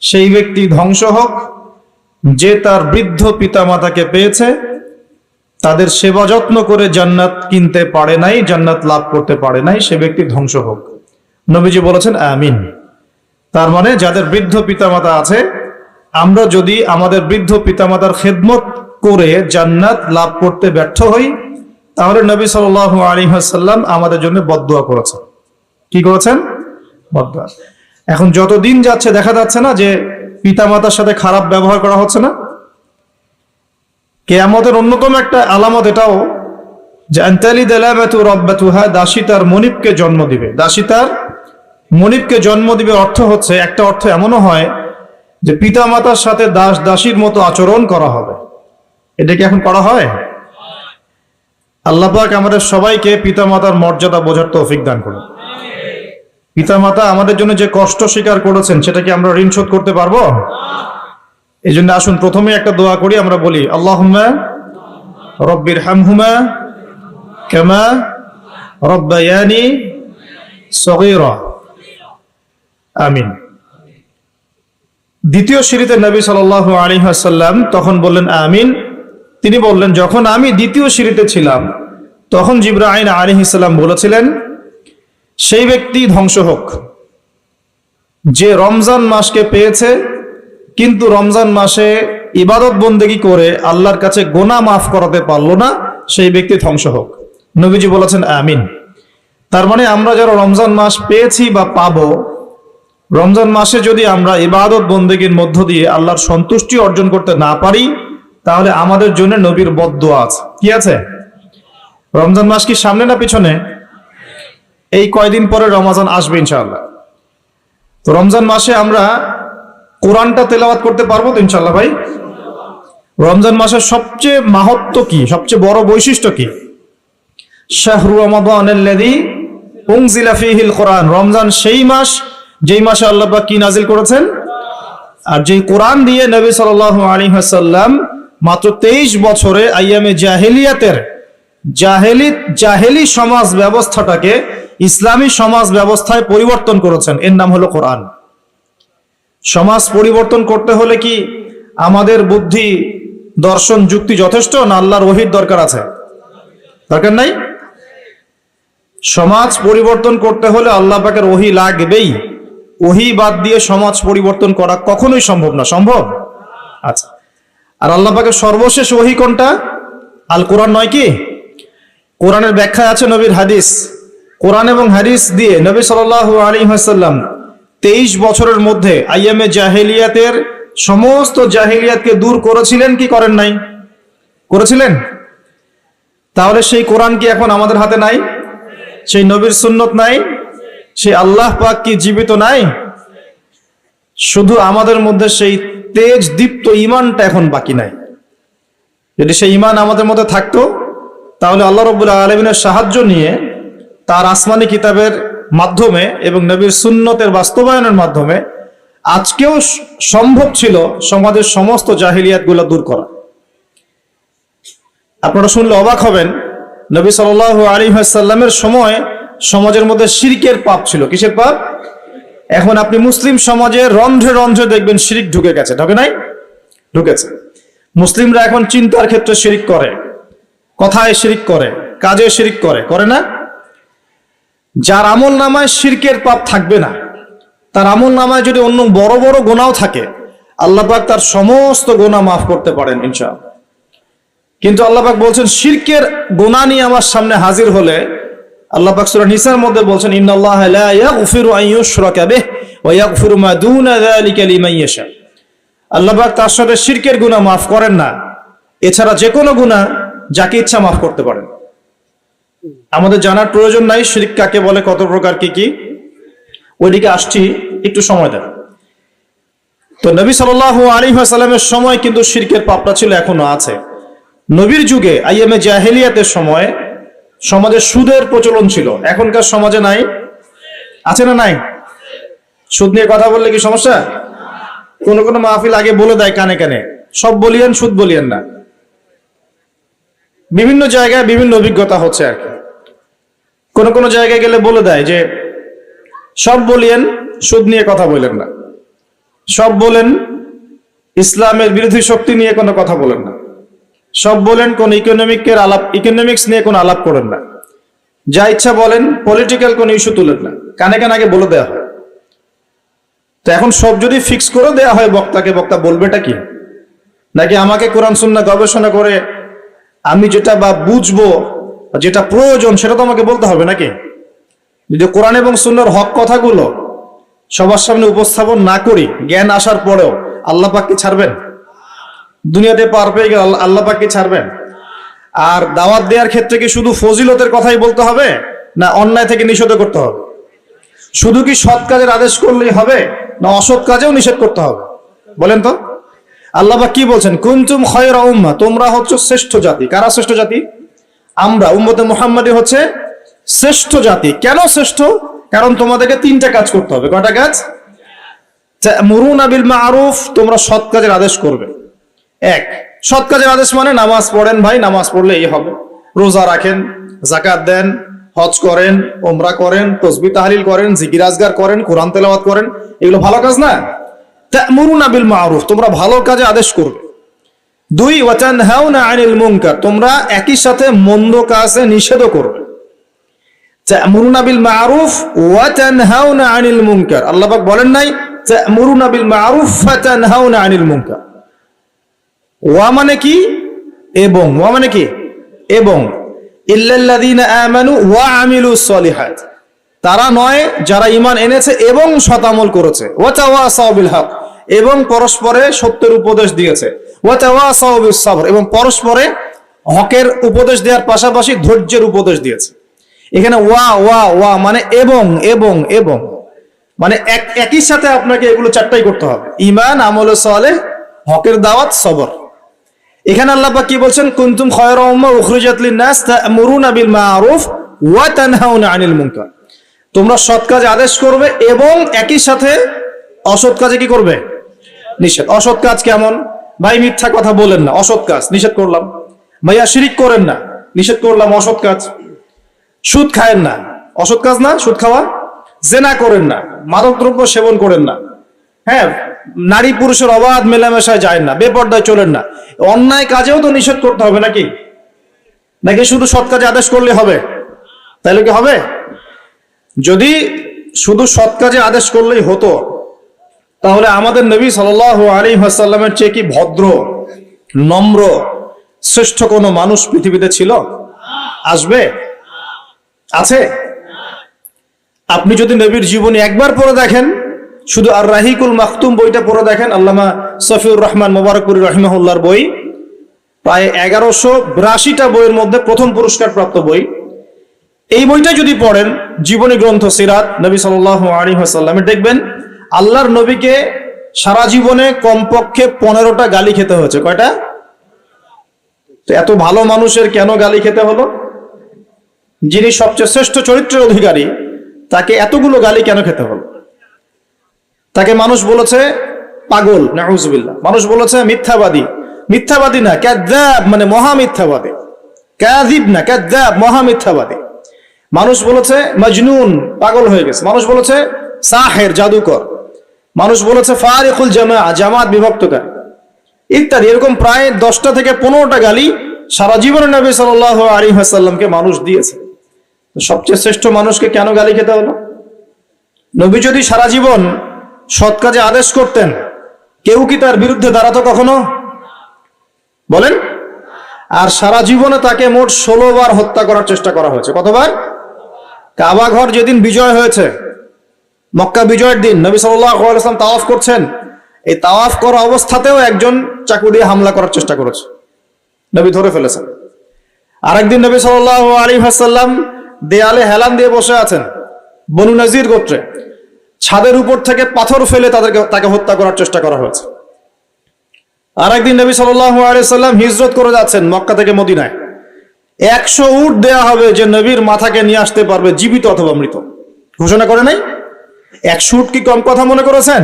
সেই ব্যক্তি ধ্বংস হোক যে তার বৃদ্ধ পিতামাতাকে পেয়েছে, তাদের সেবা যত্ন করে জান্নাত কিনতে পারে নাই, জান্নাত লাভ করতে পারে নাই, সে ব্যক্তি ধ্বংস হোক। নবীজি বলেছেন আমিন। তার মানে যাদের বৃদ্ধ পিতামাতা আছে, আমরা যদি আমাদের বৃদ্ধ পিতামাতার খেদমত করে জান্নাত লাভ করতে ব্যর্থ হই, তাহলে নবী সাল্লাল্লাহু আলাইহি ওয়াসাল্লাম আমাদের জন্য বদদুয়া করেছেন। কি করেছেন? বদদুয়া। এখন যতদিন যাচ্ছে দেখা যাচ্ছে না যে পিতামাতার সাথে খারাপ ব্যবহার করা হচ্ছে না? কিয়ামতের অন্যতম একটা আলামত এটাও যে আনতালি দালামাতু রাব্বাতুহা, দাসী তার মনিবকে জন্ম দিবে। দাসী তার মনিবকে জন্ম দিবে অর্থ হচ্ছে, একটা অর্থ এমনও হয় যে পিতামাতার সাথে দাস দাসীর মতো আচরণ করা হবে। এটা কি এখন করা হয়? আল্লাহ পাক আমাদের সবাইকে পিতামাতার মর্যাদা বোঝার তৌফিক দান করুন। পিতামাতা আমাদের জন্য যে কষ্ট স্বীকার করেছেন, সেটা কি আমরা ঋণ শোধ করতে পারবো? এই জন্য আসুন প্রথমে একটা দোয়া করি, আমরা বলি আল্লাহুম্মা রব্বির হামহুমা কামা রব্বায়ানি সগীরা, আমিন। দ্বিতীয় সিঁড়িতে নবী সাল্লাল্লাহু আলাইহি ওয়াসাল্লাম তখন বললেন আমিন। তিনি বললেন, যখন আমি দ্বিতীয় সিঁড়িতে ছিলাম তখন জিবরাইল আলাইহিস সালাম বলেছিলেন, সেই ব্যক্তি ধ্বংস হোক যে রমজান মাসকে পেয়েছে কিন্তু রমজান মাসে ইবাদত বন্দেগী করে আল্লাহর কাছে গুনাহ মাফ করাতে পারলো না, সেই ব্যক্তি ধ্বংস হোক। নবীজি বলেছেন আমিন। তার মানে আমরা যারা রমজান মাস পেয়েছি বা পাবো, রমজান মাসে যদি আমরা ইবাদত বন্দেগীর মধ্য দিয়ে আল্লাহর সন্তুষ্টি অর্জন করতে না পারি, তাহলে আমাদের জন্য নবীর বদদুয়া আছে। কি আছে? রমজান মাস কি সামনে না পিছনে? এই কয়দিন পরে রমজান আসবে ইনশাআল্লাহ। তো রমজান মাসে আমরা কোরআনটা তেলাওয়াত করতে পারবো তো ইনশাআল্লাহ ভাই? রমজান মাসের সবচেয়ে মাহাত্ম্য কি, সবচেয়ে বড় বৈশিষ্ট্য কি? শাহরু রমাদানাল্লাযী উনজিলা ফীহিল কোরআন। রমজান সেই মাস যেই মাসে আল্লাহ পাক কি নাজিল করেছেন, আর যেই কোরআন দিয়ে নবী সাল্লাল্লাহু আলাইহি ওয়াসাল্লাম মাত্র 23 বছরে আইয়ামে জাহেলিয়াতের জাহেলি সমাজ ব্যবস্থাটাকে ইসলামী সমাজ ব্যবস্থায় পরিবর্তন করেছেন। এর নাম হলো কোরআন। সমাজ পরিবর্তন করতে হলে কি আমাদের বুদ্ধি, দর্শন, যুক্তি যথেষ্ট, না আল্লাহর ওহীর দরকার আছে? দরকার নাই? সমাজ পরিবর্তন করতে হলে আল্লাহ পাকের ওহী লাগবেই। ওহী বাদ দিয়ে সমাজ পরিবর্তন করা কখনোই সম্ভব না। সম্ভব? আচ্ছা, আর আল্লাহ পাকের সর্বশেষ ওহী কোনটা? আল কোরআন নয় কি? কোরআনের ব্যাখ্যায় আছে নবীর হাদিস। কোরআন এবং হাদিস দিয়ে নবী সাল্লাল্লাহু আলাইহি ওয়াসাল্লাম 23 বছরের মধ্যে আইয়ামে জাহেলিয়াতের সমস্ত জাহেলিয়াতকে দূর করেছিলেন কি করেন নাই? করেছিলেন। তাহলে সেই কোরআন কি এখন আমাদের হাতে নাই? সেই নবীর সুন্নত নাই? সেই আল্লাহ পাক কি জীবিত নাই? শুধু আমাদের মধ্যে সেই তেজ দীপ্ত ঈমানটা এখন বাকি নাই। যদি সেই ঈমান আমাদের মধ্যে থাকতো, তাহলে আল্লাহ রাব্বুল আলামিনের সাহায্য নিয়ে তার আসমানি কিতাবের মাধ্যমে এবং নবীর সুন্নতের বাস্তবায়নের মাধ্যমে আজকেও সম্ভব ছিল সমাজের সমস্ত জাহিলিয়াতগুলো দূর করা। আপনারা শুনলে অবাক হবেন, নবী সাল্লাল্লাহু আলাইহি ওয়াসাল্লামের সময় সমাজের মধ্যে শিরকের পাপ ছিল। কিসের পাপ? এখন আপনি মুসলিম সমাজে রন্ধ্রে রন্ধ্রে দেখবেন শিরক ঢুকে গেছে। ঢুকে নাই? ঢুকেছে। মুসলিমরা এখন চিন্তার ক্ষেত্রে শিরক করে, কথায় শিরক করে, কাজে শিরক করে, করে না? যার আমল নামায় শিরকের পাপ থাকবে না, তার আমল নামায় যদি অন্য বড় বড় গুনাহ থাকে, আল্লাহ পাক তার সমস্ত গুনাহ মাফ করতে পারেন ইনশাআল্লাহ। কিন্তু আল্লাহ পাক বলছেন, শিরকের গুনাহ নিয়ে আমার সামনে হাজির হলে আল্লাহ পাক সূরা নিসার মধ্যে বলছেন, ইন্নাল্লাহা লা ইয়াগফিরু আন ইউশরাকা বিহি ওয়া ইয়াগফিরু মা দুনা যালিকা লিমান ইয়াশা। আল্লাহ পাক তার সাথে শিরকের গুনাহ মাফ করেন না, এছাড়া যে কোনো গুনাহ যাকে ইচ্ছা মাফ করতে পারেন। আমাদের জানার প্রয়োজন নাই শিরক কাকে বলে, কত প্রকার, কি কি, ওইদিকে আসছি, একটু সময় দেন। তো নবী সাল্লাল্লাহু আলাইহি ওয়াসাল্লামের সময় কিন্তু শিরকের পাপটা ছিল, এখনো আছে। নবীর যুগে আইয়ামে জাহেলিয়াতের সময় সমাজে সুদের প্রচলন ছিল। এখনকার সমাজে নাই? আছে না নাই? সুদ নিয়ে কথা বললে কি সমস্যা? কোন কোন মাহফিল আগে বলে দেয় কানে কানে, সব বলিয়েন, সুদ বলিয়েন না। বিভিন্ন জায়গায় বিভিন্ন অভিজ্ঞতা হচ্ছে আর কি। কোন কোন জায়গায় গেলে বলে দেয় যে সব বলিয়েন, সুদ নিয়ে কথা বললেন না। সব বলেন ইসলামের বিরোধী শক্তি নিয়ে কোনো কথা বলেন না, সব বলেন কোন ইকোনমিক্স নিয়ে কোনো আলাপ করেন না, যা ইচ্ছা বলেন, পলিটিক্যাল কোন ইস্যু তুলেন না, কানে কানে আগে বলে দেওয়া হয়। তো এখন সব যদি ফিক্স করে দেওয়া হয় বক্তাকে, বক্তা বলবেটা কি? নাকি আমাকে কোরআন সুন্নাহ গবেষণা করে আমি যেটা বা বুঝবো, যেটা প্রয়োজন সেটা তো আমাকে বলতে হবে নাকি? যদি কোরআন এবং সুন্নাহর হক কথাগুলো সবার সামনে উপস্থাপন না করি, জ্ঞান আসার পরেও আল্লাহ পাক কি ছাড়বেন? দুনিয়াতে পার পেয়ে গেলে আল্লাহ পাক কি ছাড়বেন? আর দাওয়াত দেওয়ার ক্ষেত্রে কি শুধু ফজিলতের কথাই বলতে হবে, না অন্যায় থেকে নিষেধ করতে হবে? শুধু কি সৎ কাজের আদেশ করলেই হবে, না অসৎ কাজেও নিষেধ করতে হবে? বলেন তো। আল্লাহ পাক কি বলছেন? কুনতুম খায়রা উম্মাহ, তোমরা হচ্ছে শ্রেষ্ঠ জাতি। কারা শ্রেষ্ঠ জাতি? আমরা, উম্মতে মুহাম্মাদি হচ্ছে শ্রেষ্ঠ জাতি। কেন শ্রেষ্ঠ? কারণ তোমাদেরকে তিনটা কাজ করতে হবে। কয়টা কাজ? তা'মুরুনা বিল মা'রুফ, তোমরা সৎ কাজের আদেশ করবে। এক, সৎ কাজের আদেশ মানে নামাজ পড়েন ভাই, নামাজ পড়লে এই হবে, রোজা রাখেন, যাকাত দেন, হজ করেন, ওমরা করেন, তাসবিহ তাহলিল করেন, জিকির আজগার করেন, কোরআন তেলাওয়াত করেন, এগুলো ভালো কাজ না? তা'মুরুনা বিল মা'রুফ, তোমরা ভালো কাজে আদেশ করবে। দুই, ওয়া তানহাউনা আনিল মুনকার, তোমরা একই সাথে মন্দ কাজে নিষেধও করবে। তা'মুরুনা বিল মা'রুফ ওয়া তানহাউনা আনিল মুনকার, আল্লাহ পাক বলেন নাই তা'মুরুনা বিল মা'রুফ ওয়া তানহাউনা আনিল মুনকার। ওয়া মানে কি? এবং। ওয়া মানে কি? এবং। ইল্লাল্লাযীনা আমানু ওয়া আমিলুস সলিহাত, তারা নয় যারা ঈমান এনেছে এবং সৎ আমল করেছে। ওয়া তাওয়াসাউ বিল হক, এবং পরস্পরে সত্যের উপদেশ দিয়েছে। ওয়া তাওয়াসাউ বিস সাবর, এবং পরস্পরে হকের উপদেশ দেওয়ার পাশাপাশি ধৈর্যের উপদেশ দিয়েছে। এখানে ওয়া ওয়া ওয়া মানে এবং এবং এবং, মানে একই সাথে আপনাকে এগুলো চারটাই করতে হবে: ঈমান, আমলে সালেহ, হকের দাওয়াত, সবর। এখানে আল্লাহ পাক কি বলছেন? কুনতুম খায়রা উম্মাহ উখরিজাত লিন-নাস তা'মুরুনা বিল মা'রুফ ওয়া তানহাউনা আনিল মুনকার, তোমরা সৎ কাজে আদেশ করবে এবং একই সাথে অসৎ কাজে কি করবে? নিষেধ। অসৎ কাজ কেমন? ভাই মিথ্যা কথা বলেন না, অসৎ কাজ, নিষেধ করলাম। ভাইয়া শিরিক করেন না, নিষেধ করলাম, অসৎ কাজ। সুদ খায়েন না, অসৎ কাজ না সুদ খাওয়া? জেনা করেন না, মাদক দ্রব্য সেবন করেন না, হ্যাঁ, নারী পুরুষের অবাধ মেলামেশায় যায় না, বেপর্দায় চলেন না। অন্যায় কাজেও তো নিষেধ করতে হবে নাকি? নাকি শুধু সৎ কাজে আদেশ করলে হবে? তাইলে কি হবে? যদি শুধু সৎ কাজে আদেশ করলেই হতো, তাহলে আমাদের নবী সাল্লাল্লাহু আলাইহি ওয়াসাল্লামের চেয়ে কি ভদ্র, নম্র, শ্রেষ্ঠ কোনো মানুষ পৃথিবীতে ছিল? আসবে? আছে? আপনি যদি নবীর জীবনী একবার পড়ে দেখেন, শুধু আর রাহিকুল মাখতুম বইটা পড়ে দেখেন, আল্লামা সফিউর রহমান মোবারকপুরী রাহিমাহুল্লাহর বই, প্রায় 1182টা বইয়ের মধ্যে প্রথম পুরস্কার প্রাপ্ত বই। এই বইটা যদি পড়েন, জীবনী গ্রন্থ সিরাত নবী সাল্লাল্লাহু আলাইহি ওয়াসাল্লামের, দেখবেন আল্লাহর নবীকে সারা জীবনে কমপক্ষে 15টা গালি খেতে হয়েছে। কয়টা? তো এত ভালো মানুষের কেন গালি খেতে হলো? যিনি সবচেয়ে শ্রেষ্ঠ চরিত্রের অধিকারী, তাকে এতগুলো গালি কেন খেতে হলো? তাকে মানুষ বলেছে পাগল, নাউজুবিল্লাহ। মানুষ বলেছে মিথ্যাবাদী। মিথ্যাবাদী না, কাযযাব, মানে মহা মিথ্যাবাদী। কাযিব না, কাযযাব, মহা মিথ্যাবাদী। মানুষ বলেছে মজনুন, পাগল হয়ে গেছে। মানুষ বলেছে সাহের, জাদুকর। মানুষ বলেছে ফারিকুল জামাআ, জামাত বিভক্তকারী, ইত্যাদি। এরকম প্রায় 10টা থেকে 15টা গালি সারা জীবনে নবী সাল্লাল্লাহু আলাইহি ওয়াসাল্লামকে মানুষ দিয়েছে। সবচেয়ে শ্রেষ্ঠ মানুষকে কেন গালি খেতে হলো? নবী যদি সারা জীবন সৎ কাজে আদেশ করতেন, কেউ কি তার বিরুদ্ধে দাঁড়াতো কখনো? বলেন। আর সারা জীবনে তাকে মোট 16 বার হত্যা করার চেষ্টা করা হয়েছে। কতবার? কাবা ঘর যেদিন বিজয় হয়েছে, মক্কা বিজয়ের দিন, নবী সাল্লাল্লাহু আলাইহি ওয়াসাল্লাম তাওয়াফ করছেন, এই তাওয়াফ করা অবস্থাতেও একজন চাকু দিয়ে হামলা করার চেষ্টা করেছে, নবী ধরে ফেলেছেন। আরেকদিন নবী সাল্লাল্লাহু আলাইহি ওয়াসাল্লাম দেয়ালে হেলান দিয়ে বসে আছেন, বনু নজির গোত্রে। ছাদের উপর থেকে পাথর ফেলে তাকে হত্যা করার চেষ্টা করা হয়েছে। আরেকদিন নবী সাল্লাল্লাহু আলাইহি ওয়াসাল্লাম হিজরত করে যাচ্ছেন মক্কা থেকে মদিনায়। 100 উট দেয়া হবে যে নবীর মাথাকে নিয়ে আসতে পারবে জীবিত অথবা মৃত, ঘোষণা করে নাই? 100 উট কি কম কথা মনে করেছেন?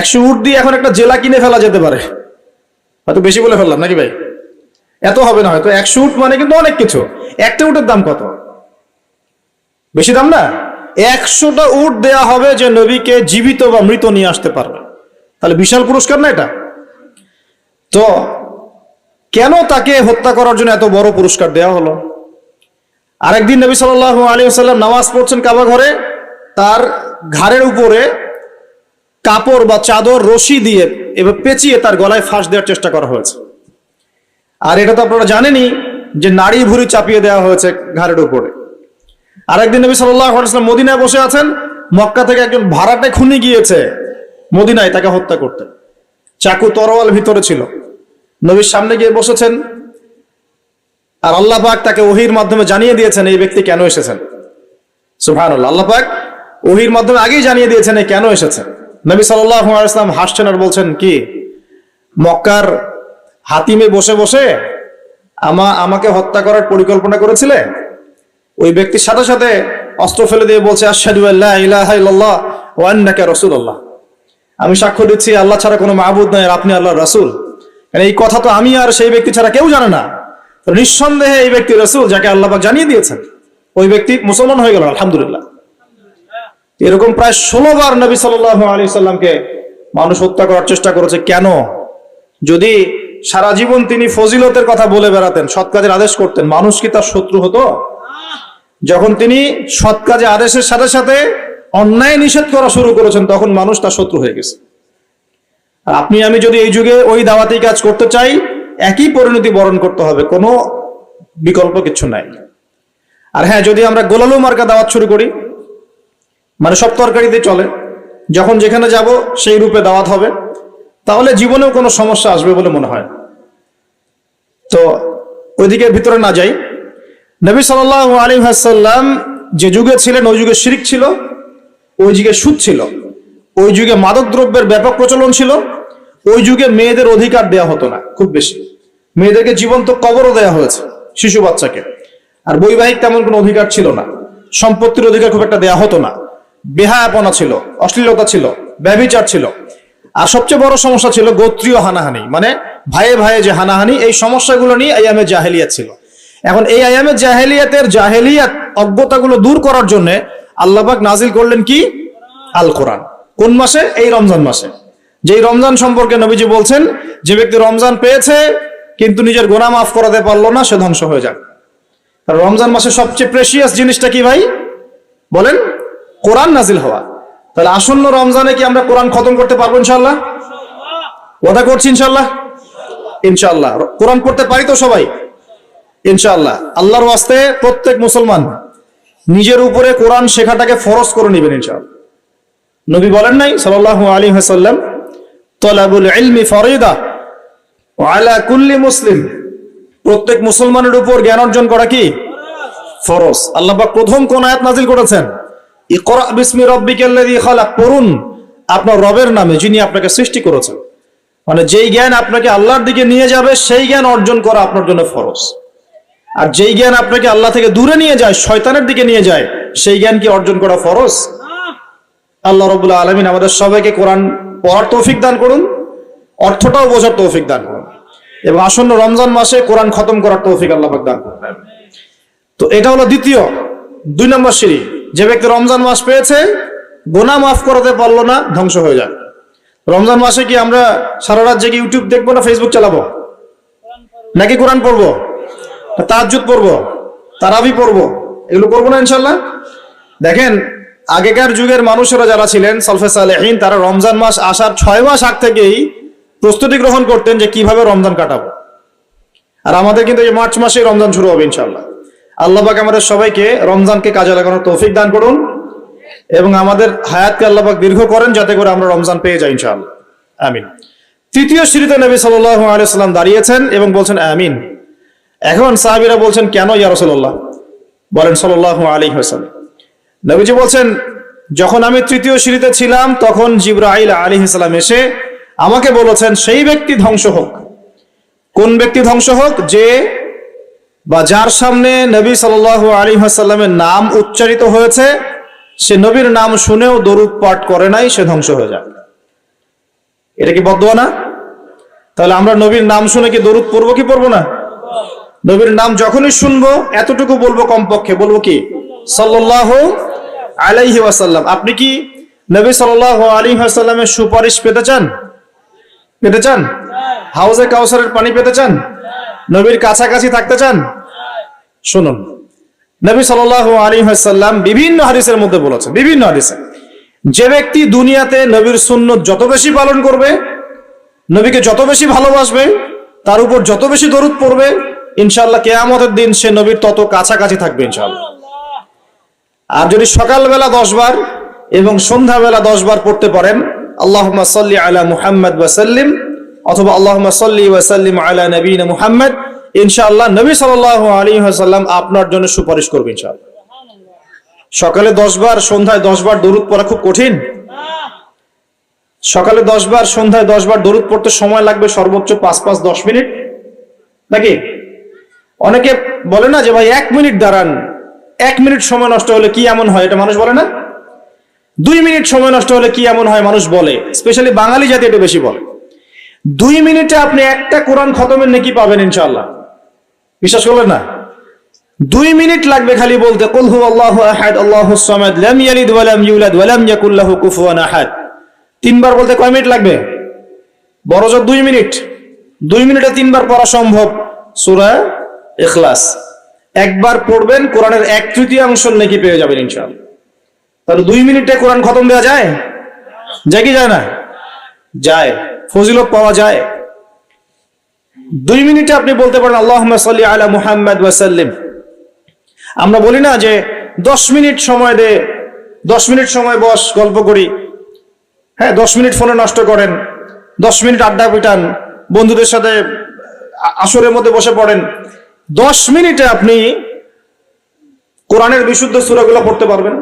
100 উট দিয়ে এখন একটা জেলা কিনে ফেলা যেতে পারে। হয়তো বেশি বলে ফেললাম নাকি ভাই? এত হবে না হয়তো। 100 উট মানে কিন্তু অনেক কিছু। একটা উটের দাম কত? বেশি দাম না? 100টা উট দেয়া হবে যে নবীকে জীবিত বা মৃত নিয়ে আসতে পারবে। তাহলে বিশাল পুরস্কার না এটা? তো কেন তাকে হত্যা করার জন্য এত বড় পুরস্কার দেওয়া হলো? আরেকদিন নবী সাল্লাল্লাহু আলাইহি ওয়াসাল্লাম নামাজ পড়ছেন কাবা ঘরে, তার ঘাড়ের উপরে কাপড় বা চাদর রশি দিয়ে এবার পেঁচিয়ে তার গলায় ফাঁস দেওয়ার চেষ্টা করা হয়েছে। আর এটা তো আপনারা জানেনই যে নাড়ি ভুঁড়ি চাপিয়ে দেওয়া হয়েছে ঘাড়ের উপরে। আরেকদিন নবী সাল্লাল্লাহু আলাইহি ওয়াসাল্লাম মদিনায় বসে আছেন, মক্কা থেকে একজন ভাড়াটে খুনি গিয়েছে মদিনায় তাকে হত্যা করতে, চাকু তরোয়াল ভিতরে ছিল, নবীর সামনে গিয়ে বসেছেন, আর আল্লাহ পাক তাকে ওহীর মাধ্যমে জানিয়ে দিয়েছেন এই ব্যক্তি কেন এসেছেন। সুবহানাল্লাহ, আল্লাহ পাক ওহীর মাধ্যমে আগেই জানিয়ে দিয়েছেন এই কেন এসেছেন। নবী সাল্লাল্লাহু আলাইহি ওয়াসাল্লাম হাসছেন আর বলছেন, কি মক্কার হাতিমে বসে বসে আমাকে হত্যা করার পরিকল্পনা করেছিলে? ওই ব্যক্তির সাথে সাথে অস্ত্র ফেলে দিয়ে বলছে, আশহাদু আল্লা ইলাহা ইল্লাল্লাহ ওয়া আন্নাকা রাসূলুল্লাহ, আমি সাক্ষ্য দিচ্ছি আল্লাহ ছাড়া কোনো মাবুদ নাই আর আপনি আল্লাহর রাসূল। এই কথা তো আমি আর সেই ব্যক্তি ছাড়া কেউ জানে না, তো নিঃসন্দেহে এই ব্যক্তি রাসূল যাকে আল্লাহ পাক জানিয়ে দিয়েছেন। ওই ব্যক্তি মুসলমান হয়ে গেল, আলহামদুলিল্লাহ। এরকম প্রায় 16 বার নবী সাল্লাল্লাহু আলাইহি সাল্লামকে মানুষ হত্যা করার চেষ্টা করেছে। কেন? যদি সারা জীবন তিনি ফজিলতের কথা বলে বেড়াতেন, সৎ কাজের আদেশ করতেন, মানুষ কি তার শত্রু হতো? যখন তিনি সৎ কাজে আদেশের সাথে সাথে অন্যায় নিষেধ করা শুরু করেছেন, তখন মানুষ তার শত্রু হয়ে গেছে। আর আপনি আমি যদি এই যুগে ওই দাওয়াতি কাজ করতে চাই, একই পরিণতি বরণ করতে হবে, কোনো বিকল্প কিছু নাই। আর হ্যাঁ, যদি আমরা গোলালু মার্কা দাওয়াত শুরু করি, মানে সব তরকারিতে চলে, যখন যেখানে যাব সেই রূপে দাওয়াত হবে, তাহলে জীবনেও কোনো সমস্যা আসবে বলে মনে হয়। তো ওইদিকে ভিতরে না যাই। নবী সাল্লাল্লাহু আলাইহি ওয়াসাল্লাম যে যুগে ছিলেন ওই যুগে শিরক ছিল, ওই যুগে সুদ ছিল, ওই যুগে মাদক দ্রব্যের ব্যাপক প্রচলন ছিল, ওই যুগে মেয়েদের অধিকার দেয়া হতো না খুব বেশি, মেয়েদেরকে জীবন্ত কবরও দেয়া হয়েছে, শিশু বাচ্চাকে। আর বৈবাহিক তেমন কোনো অধিকার ছিল না, সম্পত্তির অধিকার খুব একটা দেয়া হতো না, বেহায়াপনা ছিল, অশ্লীলতা ছিল, ব্যভিচার ছিল। আর সবচেয়ে বড় সমস্যা ছিল গোত্রীয় হানাহানি, মানে ভাইয়ে ভাইয়ে যে হানাহানি, এই সমস্যাগুলো নিয়ে আইয়ামে জাহেলিয়াত ছিল। এখন এই আইয়ামে জাহেলিয়াত অজ্ঞতাগুলো দূর করার জন্য আল্লাহ পাক নাজিল করলেন কি? আল কোরআন। কোন মাসে? এই রমজান মাসে। যেই রমজান সম্পর্কে নবীজি বলছেন, যে ব্যক্তি রমজান পেয়েছে কিন্তু নিজের গুনাহ মাফ করাতে পারলো না, সে ধ্বংস হয়ে যাবে। রমজান মাসে সবচেয়ে প্রেশিয়াস জিনিসটা কি ভাই বলেন? কোরআন নাজিল হওয়া। তাহলে আসন্ন রমজানে কি আমরা কোরআন খতম করতে পারবো ইনশাআল্লাহ? ওয়াদা করছি ইনশাআল্লাহ। ইনশাআল্লাহ কোরআন পড়তে পারি তো সবাই ইনশাআল্লাহ। আল্লাহর ওয়াস্তে প্রত্যেক মুসলমান নিজের উপরে কোরআন শেখাটাকে ফরজ করে নেবেন ইনশাআল্লাহ। নবী বলেন নাই সাল্লাল্লাহু আলাইহি ওয়াসাল্লাম, তালাবুল ইলমি ফরিদা ওয়া আলা কুল্লি মুসলিম, প্রত্যেক মুসলমানের উপর জ্ঞান অর্জন করা কি? ফরজ। আল্লাহ পাক প্রথম কোন আয়াত নাজিল করেছেন? ইকরা বিসমি রাব্বিকাল্লাযী খালাক, পড়ুন আপনার রবের নামে যিনি আপনাকে সৃষ্টি করেছেন। মানে যেই জ্ঞান আপনাকে আল্লাহর দিকে নিয়ে যাবে সেই জ্ঞান অর্জন করা আপনার জন্য ফরজ। আর যেই জ্ঞান আপনাকে আল্লাহ থেকে দূরে নিয়ে যায়, শয়তানের দিকে নিয়ে যায়, সেই জ্ঞান কি অর্জন করা ফরজ? আল্লাহ রাব্বুল আলামিন আমাদের সবাইকে কোরআন পড়ার তৌফিক দান করুন, অর্থটাও বোঝার তৌফিক দান করুন, এবং আসন্ন রমজান মাসে কোরআন খতম করার তৌফিক আল্লাহ পাক দান করুন। তো এটা হলো দ্বিতীয়, 2 নম্বর সিঁড়ি। যে ব্যক্তি রমজান মাস পেয়েছে, গুনাহ মাফ করাতে পারলো না, ধ্বংস হয়ে যায়। রমজান মাসে কি আমরা সারা রাত জেগে ইউটিউব দেখবো না ফেসবুক চালাবো? নাকি কোরআন পড়বো, তাহাজ্জুদ পড়বো, তারাবি পড়বো? এগুলো করবো না ইনশাআল্লাহ। দেখেন আগেকার যুগের মানুষেরা যারা ছিলেন সালফে সালেহিন, তারা রমজান মাস আসার 6 মাস আগ থেকেই প্রস্তুতি গ্রহণ করতেন যে কিভাবে রমজান কাটাবো। আর আমাদের কিন্তু এই মার্চ মাসে রমজান শুরু হবে ইনশাআল্লাহ। আল্লাহ পাক আমাদের সবাইকে রমজানকে কাজে লাগানোর তৌফিক দান করুন, এবং আমাদের হায়াতকে আল্লাহ পাক দীর্ঘ করেন, যাতে করে আমরা রমজান পেয়ে যাই ইনশাআল্লাহ। আমিন। তৃতীয় সিঁড়িতে নবী সাল্লাল্লাহু আলাইহি ওয়াসাল্লাম দাঁড়িয়েছেন এবং বলছেন আমিন। এখন সাহাবীরা বলছেন, কেন ইয়া রাসূলুল্লাহ? বলেন সাল্লাল্লাহু আলাইহি ওয়াসাল্লাম। নবীজি বলছেন, যখন আমি তৃতীয় সিঁড়িতে ছিলাম তখন জিবরাইল আলাইহিস সালাম এসে আমাকে বলেছেন, সেই ব্যক্তি ধ্বংস হোক। কোন ব্যক্তি ধ্বংস হোক? যে বা যার সামনে নবী সাল্লাল্লাহু আলাইহি ওয়াসাল্লামের নাম উচ্চারিত হয়েছে, সে নবীর নাম শুনেও দরুদ পাঠ করে নাই, সে ধ্বংস হয়ে যায়। এটা কি বদদোয়া না? তাহলে আমরা নবীর নাম শুনে কি দরুদ পড়বো কি পড়বো না? নবীর নাম যখনই শুনবো এতটুকু বলবো, কমপক্ষে বলবো কি? সাল্লাল্লাহু আলাইহি ওয়াসাল্লাম। আপনি কি নবী সাল্লাল্লাহু আলাইহি ওয়াসাল্লামের সুপারিশ পেতে চান? পেতে চান? হাউজে কাউসারের পানি পেতে চান? নবীর কাছাকাছি থাকতে চান? শুনুন, নবী সাল্লাল্লাহু আলাইহি ওয়াসাল্লাম বিভিন্ন হাদিসের মধ্যে বলেছেন, বিভিন্ন হাদিসে, যে ব্যক্তি দুনিয়াতে নবীর সুন্নত যত বেশি পালন করবে, নবীকে যত বেশি ভালোবাসবে, তার উপর যত বেশি দরুদ পড়বে, ইনশাআল্লাহ কিয়ামতের দিন সে নবীর তত কাছাকাছি থাকবে ইনশাআল্লাহ। আর যদি সকালবেলা 10 বার এবং সন্ধ্যাবেলা 10 বার পড়তে পারেন আল্লাহুম্মা সাল্লি আলা মুহাম্মাদ ওয়া সাল্লিম, অথবা আল্লাহুম্মা সাল্লি ওয়া সাল্লিম আলা নবিয়িনা মুহাম্মাদ, ইনশাআল্লাহ নবী সাল্লাল্লাহু আলাইহি ওয়াসাল্লাম আপনার জন্য সুপারিশ করবে ইনশাআল্লাহ। সকালে 10 বার সন্ধ্যায় 10 বার দরুদ পড়া খুব কঠিন? সকালে 10 বার সন্ধ্যায় 10 বার দরুদ পড়তে সময় লাগবে সর্বোচ্চ 5-10 মিনিট নাকি? অনেকে বলে না যে ভাই 1 মিনিট দাঁড়ান, 1 মিনিট সময় নষ্ট হলে কি এমন হয়, এটা মানুষ বলে না? 2 মিনিট সময় নষ্ট হলে কি এমন হয় মানুষ বলে, স্পেশালি বাঙালি জাতি এটা বেশি বলে। 2 মিনিটে আপনি একটা কোরআন খতমের নেকি পাবেন ইনশাআল্লাহ, বিশ্বাস করলেন না? 2 মিনিট লাগবে খালি বলতে কুল হুয়াল্লাহু আহাদ আল্লাহুস সামাদ লাম ইয়ালিদ ওয়া লাম ইউলাদ ওয়া লাম ইয়াকুল লাহু কুফুয়ান আহাদ। 3 বার বলতে কয় মিনিট লাগবে? বড়জোর 2 মিনিট। 2 মিনিটে 3 বার পড়া সম্ভব সূরা ইখলাস। একবার পড়বেন কোরআনের 1/3 নেকি পেয়ে যাবেন ইনশাআল্লাহ। তাহলে 2 মিনিটে কোরআন খতম দেওয়া যায়? যায় কি যায় না? যায়, ফজিলত পাওয়া যায়। 2 মিনিটে আপনি বলতে পারেন আল্লাহুম্মা সাল্লি আলা মুহাম্মাদ ওয়া সাল্লিম। আমরা বলি না যে 10 মিনিট সময় দে, 10 মিনিট সময় বস গল্প করি, হ্যাঁ 10 মিনিট ফোনে নষ্ট করেন, 10 মিনিট আড্ডা পিটান, বন্ধুদের সাথে আসরের মধ্যে বসে পড়েন। 10 মিনিটে আপনি কোরআনের বিশুদ্ধ সূরাগুলো পড়তে পারবেন।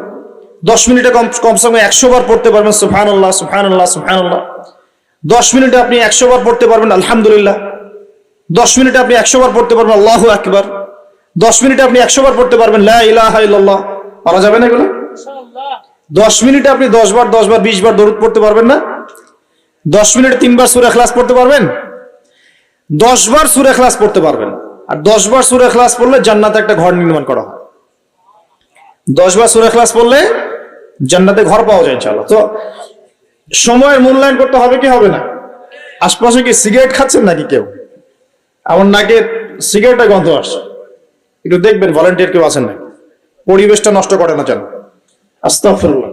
10 মিনিটে কমসে কম 100 বার পড়তে পারবেন সুবহানাল্লাহ সুবহানাল্লাহ সুবহানাল্লাহ। 10 মিনিটে আপনি 100 বার পড়তে পারবেন আলহামদুলিল্লাহ। 10 মিনিটে আপনি 100 বার পড়তে পারবেন আল্লাহু আকবার। 10 মিনিটে আপনি 100 বার পড়তে পারবেন লা ইলাহা ইল্লাল্লাহ। পারা যাবে না এগুলো? ইনশাআল্লাহ। 10 মিনিটে আপনি 10 বার 10 বার 20 বার দরুদ পড়তে পারবেন না? 10 মিনিটে 3 বার সূরা ইখলাস পড়তে পারবেন? 10 বার সূরা ইখলাস পড়তে পারবেন। আর 10 বার সূরা ইখলাস পড়লে জান্নাতে একটা ঘর নির্মাণ করা হয়। 10 বার সূরা ইখলাস পড়লে জান্নাতে ঘর পাওয়া যায় ইনশাআল্লাহ। তো সময়ের মূল্যায়ন করতে হবে কি হবে না? আশপাশে কি সিগারেট খাচ্ছেন নাকি কেউ? আমার নাকে সিগারেটের গন্ধ আসছে, একটু দেখবেন ভলান্টিয়ার কেউ আছেন নাকি, পরিবেশটা নষ্ট করে না যেন। আস্তাগফিরুল্লাহ।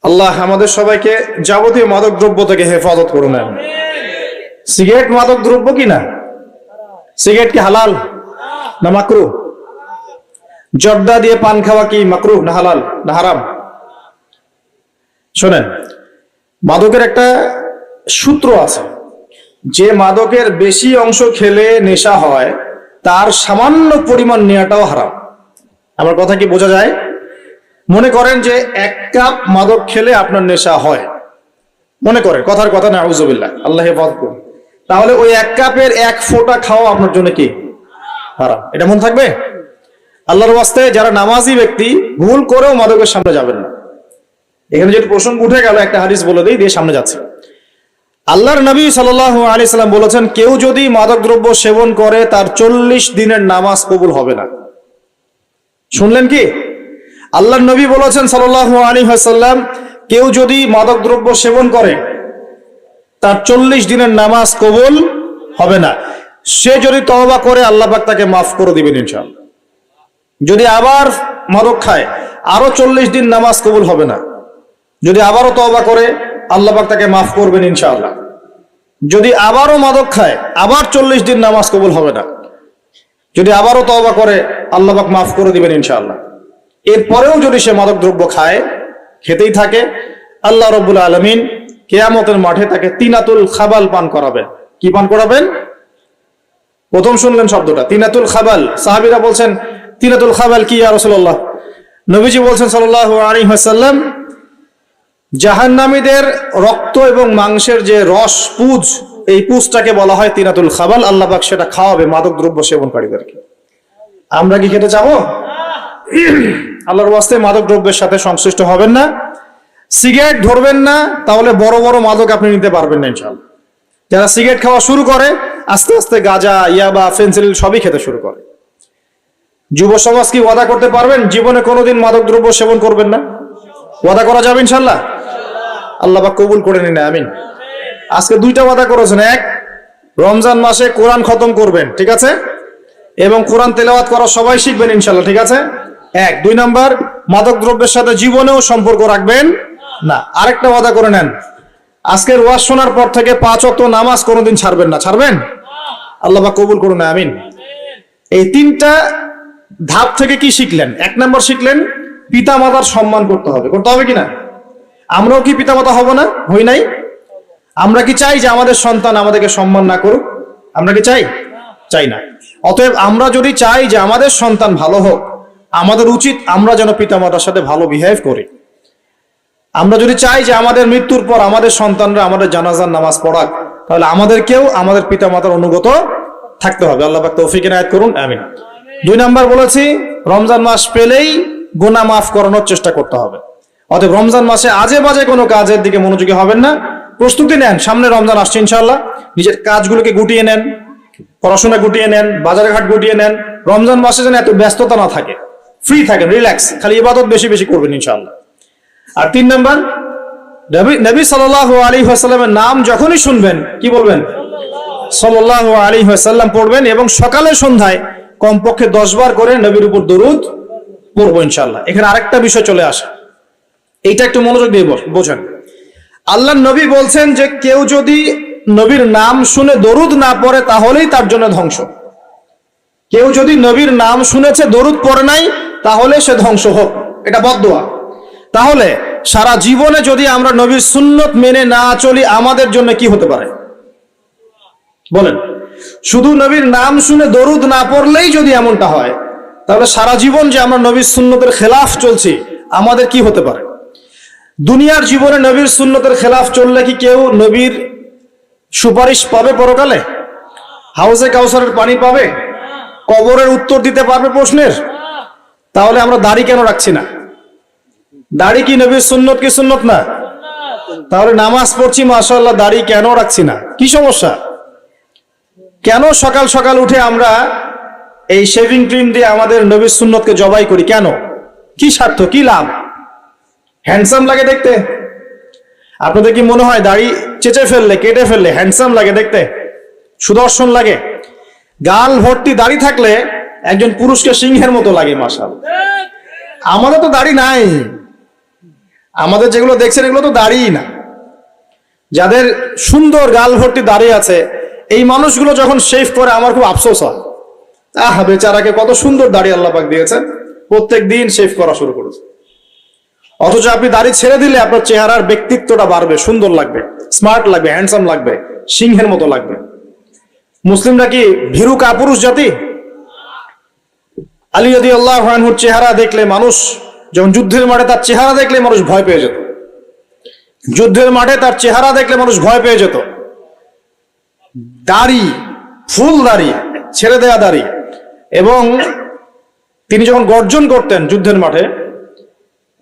আল্লাহ আমাদের সবাইকে যাবতীয় মাদক দ্রব্য থেকে হেফাজত করুন। সিগারেট মাদক দ্রব্য কি না? সিগারেট কি হালাল না মাকরুহ? জর্দা দিয়ে পান খাওয়া কি মাকরুহ না হালাল না হারাম? শোনেন, মাদকের একটা সূত্র আছে, যে মাদকের বেশি অংশ খেলে নেশা হয় তার সামান্য পরিমাণ নেওয়াটাও হারাম। আমার কথা কি বোঝা যায়? মনে করেন যে 1 কাপ মাদক খেলে আপনার নেশা হয়, মনে করেন, কথার কথা, নাউযুবিল্লাহ, আল্লাহ হেফাজত করুন, তাহলে ওই 1 কাপের 1 ফোঁটা খাওয়া আপনার জন্য কি হারাম? এটা মনে থাকবে? আল্লাহর ওয়াস্তে যারা নামাজি ব্যক্তি ভুল করেও মাদকের সামনে যাবেন না। এখানে যেটা প্রসঙ্গ উঠে গেল, একটা হাদিস বলে দিই, দিয়ে সামনে যাচ্ছে। আল্লাহর নবী সাল্লাল্লাহু আলাইহি সাল্লাম বলেছেন, কেউ যদি মাদক দ্রব্য সেবন করে তার 40 দিনের নামাজ কবুল হবে না। শুনলেন কি? আল্লাহর নবী বলেছেন সাল্লাল্লাহু আলাইহি ওয়াসাল্লাম, কেউ যদি মাদক দ্রব্য সেবন করে তার 40 দিনের নামাজ কবুল হবে না। সে যদি তওবা করে আল্লাহ পাক তাকে মাফ করে দিবেন ইনশাআল্লাহ। যদি আবার মাদক খায় আরো 40 দিন নামাজ কবুল হবে না। যদি আবারও তওবা করে আল্লাহ পাক তাকে মাফ করবেন ইনশাআল্লাহ। যদি আবারও মাদক খায় আবার 40 দিন নামাজ কবুল হবে না। যদি আবারও তওবা করে আল্লাহ পাক মাফ করে দিবেন ইনশাআল্লাহ। এরপরেও যদি সে মাদক দ্রব্য খায়, খেতেই থাকে, আল্লাহ রাব্বুল আলামিন কিয়ামতের মাঠে তাকে তিনাতুল খাবাল পান করাবেন। কি পান করাবেন? প্রথম শুনলেন শব্দটা তিনাতুল খাবাল। সাহাবীরা বলছেন, তিনাতুল খাবাল কি ইয়া রাসূলুল্লাহ? নবীজি বলছেন সাল্লাল্লাহু আলাইহি ওয়াসাল্লাম, জাহান্নামীদের রক্ত এবং মাংসের যে রস পুজ, এই পুজটাকে বলা হয় তিনাতুল খাবাল। আল্লাহ পাক সেটা খাওয়াবে মাদক দ্রব্য সেবনকারীদেরকে। আমরা কি খেতে যাবো? আল্লাহর ওয়াস্তে মাদক দ্রব্যের সাথে সংশ্লিষ্ট হবেন না। সিগারেট ধরবেন না, তাহলে বড় বড় মাদক আপনি নিতে পারবেন না ইনশাআল্লাহ। যারা সিগারেট খাওয়া শুরু করে আস্তে আস্তে গাঁজা, ইয়াবা, ফেন্সিডিল সবই খেতে শুরু করে। যুব সমাজ কি ওয়াদা করতে পারবেন জীবনে কোনোদিন মাদক দ্রব্য সেবন করবেন না? ওয়াদা করা যাবে ইনশাআল্লাহ? আল্লাহ পাক কবুল করে নিন, আমিন। আজকে দুইটা ওয়াদা করেছেন। এক, রমজান মাসে কোরআন খতম করবেন, ঠিক আছে, এবং কোরআন তেলাওয়াত করা সবাই শিখবেন ইনশাল্লাহ, ঠিক আছে। এক। দুই নাম্বার, মাদক দ্রব্যের সাথে জীবনেও সম্পর্ক রাখবেন না। আরেকটা ওয়াদা করে নেন, আজকের ওয়াজ শোনার পর থেকে 5 ওয়াক্ত নামাজ কোনোদিন ছাড়বেন না। ছাড়বেন? আল্লাহ পাক কবুল করুন, আমিন। এই 3টা ধাপ থেকে কি শিখলেন? 1 নাম্বার শিখলেন পিতা মাতার সম্মান করতে হবে। করতে হবে কিনা? আমরাও কি পিতা মাতা হব না? হই নাই? আমরা কি চাই যে আমাদের সন্তান আমাদেরকে সম্মান না করুক? আমরা কি চাই? চাই না। অতএব আমরা যদি চাই যে আমাদের সন্তান ভালো হোক, আমাদের উচিত আমরা যেন পিতা মাতার সাথে ভালো বিহেভ করি। আমরা যদি চাই যে আমাদের মৃত্যুর পর আমাদের সন্তানরা আমাদের জানাজার নামাজ পড়াক, তাহলে আমাদেরকেও আমাদের পিতা মাতার অনুগত থাকতে হবে। আল্লাহ পাক তৌফিক ইনায়াত করুন, আমিন। 2 নাম্বার বলেছি, রমজান মাস পেলেই গুনাহ মাফ করানোর চেষ্টা করতে হবে। অতএব রমজান মাসে আজে বাজে কোনো কাজের দিকে মনোযোগী হবেন না। প্রস্তুতি নেন, সামনে রমজান আসছে ইনশাআল্লাহ। নিজের কাজগুলোকে গুটিয়ে নেন, পড়াশোনা গুটিয়ে নেন, বাজারে ঘাট গুটিয়ে নেন। রমজান মাসে যেন এত ব্যস্ততা না থাকে, ফ্রি থাকেন, রিল্যাক্স, খালি ইবাদত বেশি বেশি করবেন ইনশাআল্লাহ। আর 3 নাম্বার, নবী সাল্লাল্লাহু আলাইহি ওয়াসাল্লামের নাম যখনই শুনবেন কি বলবেন? সাল্লাল্লাহু আলাইহি ওয়াসাল্লাম পড়বেন, এবং সকালে সন্ধ্যায় কমপক্ষে 10 বার করে নবীর উপর দরুদ পড়বো ইনশাআল্লাহ। এখানে আরেকটা বিষয় চলে আসে, এইটা একটু মনোযোগ দিয়ে বোঝেন। আল্লাহর নবী বলছেন যে কেউ যদি নবীর নাম শুনে দরুদ না পড়ে তাহলেই তার জন্য ধ্বংস। কেউ যদি নবীর নাম শুনেছে দরুদ পড়ে নাই, তাহলে সে ধ্বংস হোক, এটা বদদোয়া। তাহলে সারা জীবনে যদি আমরা নবীর সুন্নত মেনে না চলি, আমাদের জন্য কি হতে পারে বলেন? শুধু নবীর নাম শুনে দরুদ না পড়লেই যদি এমনটা হয়, তাহলে সারা জীবন যে আমরা নবীর সুন্নতের খেলাফ চলছি, আমাদের কি হতে পারে? দুনিয়ার জীবনে নবীর সুন্নতের খেলাফ চললে কি কেউ নবীর সুপারিশ পাবে পরকালে? হাউজে কাউসারের পানি পাবে? কবরের উত্তর দিতে পারবে প্রশ্নের? তাহলে আমরা দাড়ি কেন রাখছি না? দাড়ি কি নবীর সুন্নত কি সুন্নত না? তাহলে নামাজ পড়ছি মাশাআল্লাহ, দাড়ি কেন রাখছি না? কি সমস্যা? কেন সকাল সকাল উঠে আমরা এই শেভিং ক্রিম দিয়ে আমাদের নবীর সুন্নতকে জবাই করি? কেন? কি স্বার্থ, কি লাভ? হ্যান্ডসাম লাগে দেখতে? আপনাদের কি মনে হয় দাড়ি চেঁচে ফেললে, কেটে ফেললে হ্যান্ডসাম লাগে দেখতে, সুদর্শন লাগে? গাল ভর্তি দাড়ি থাকলে একজন পুরুষকে সিংহের মতো লাগে মাশাআল্লাহ। আমাদের তো দাড়ি নাই, আমাদের যেগুলো দেখছেন এগুলো তো দাড়ি না। যাদের সুন্দর গাল ভর্তি দাড়ি আছে, এই মানুষগুলো যখন শেভ করে আমার খুব আফসোস হয়। বেচারাকে কত সুন্দর দাড়ি আল্লাহ পাক দিয়েছেন, প্রত্যেক দিন শেভ করা শুরু করেছে। অথচ আপনি দাড়ি ছেড়ে দিলে আপনার চেহারার ব্যক্তিত্বটা বাড়বে, সুন্দর লাগবে, স্মার্ট লাগবে, হ্যান্ডসাম লাগবে, সিংহের মতো লাগবে। মুসলিমরা কি ভীরু কাপুরুষ জাতি? আলী রাদিয়াল্লাহু আনহুর চেহারা দেখলে মানুষ, যখন যুদ্ধের মাঠে তার চেহারা দেখলে মানুষ ভয় পেয়ে যেত। যুদ্ধের মাঠে তার চেহারা দেখলে মানুষ ভয় পেয়ে যেত। দাড়ি, ফুল দাড়ি, ছেড়ে দেয়া দাড়ি, এবং তিনি যখন গর্জন করতেন যুদ্ধের মাঠে,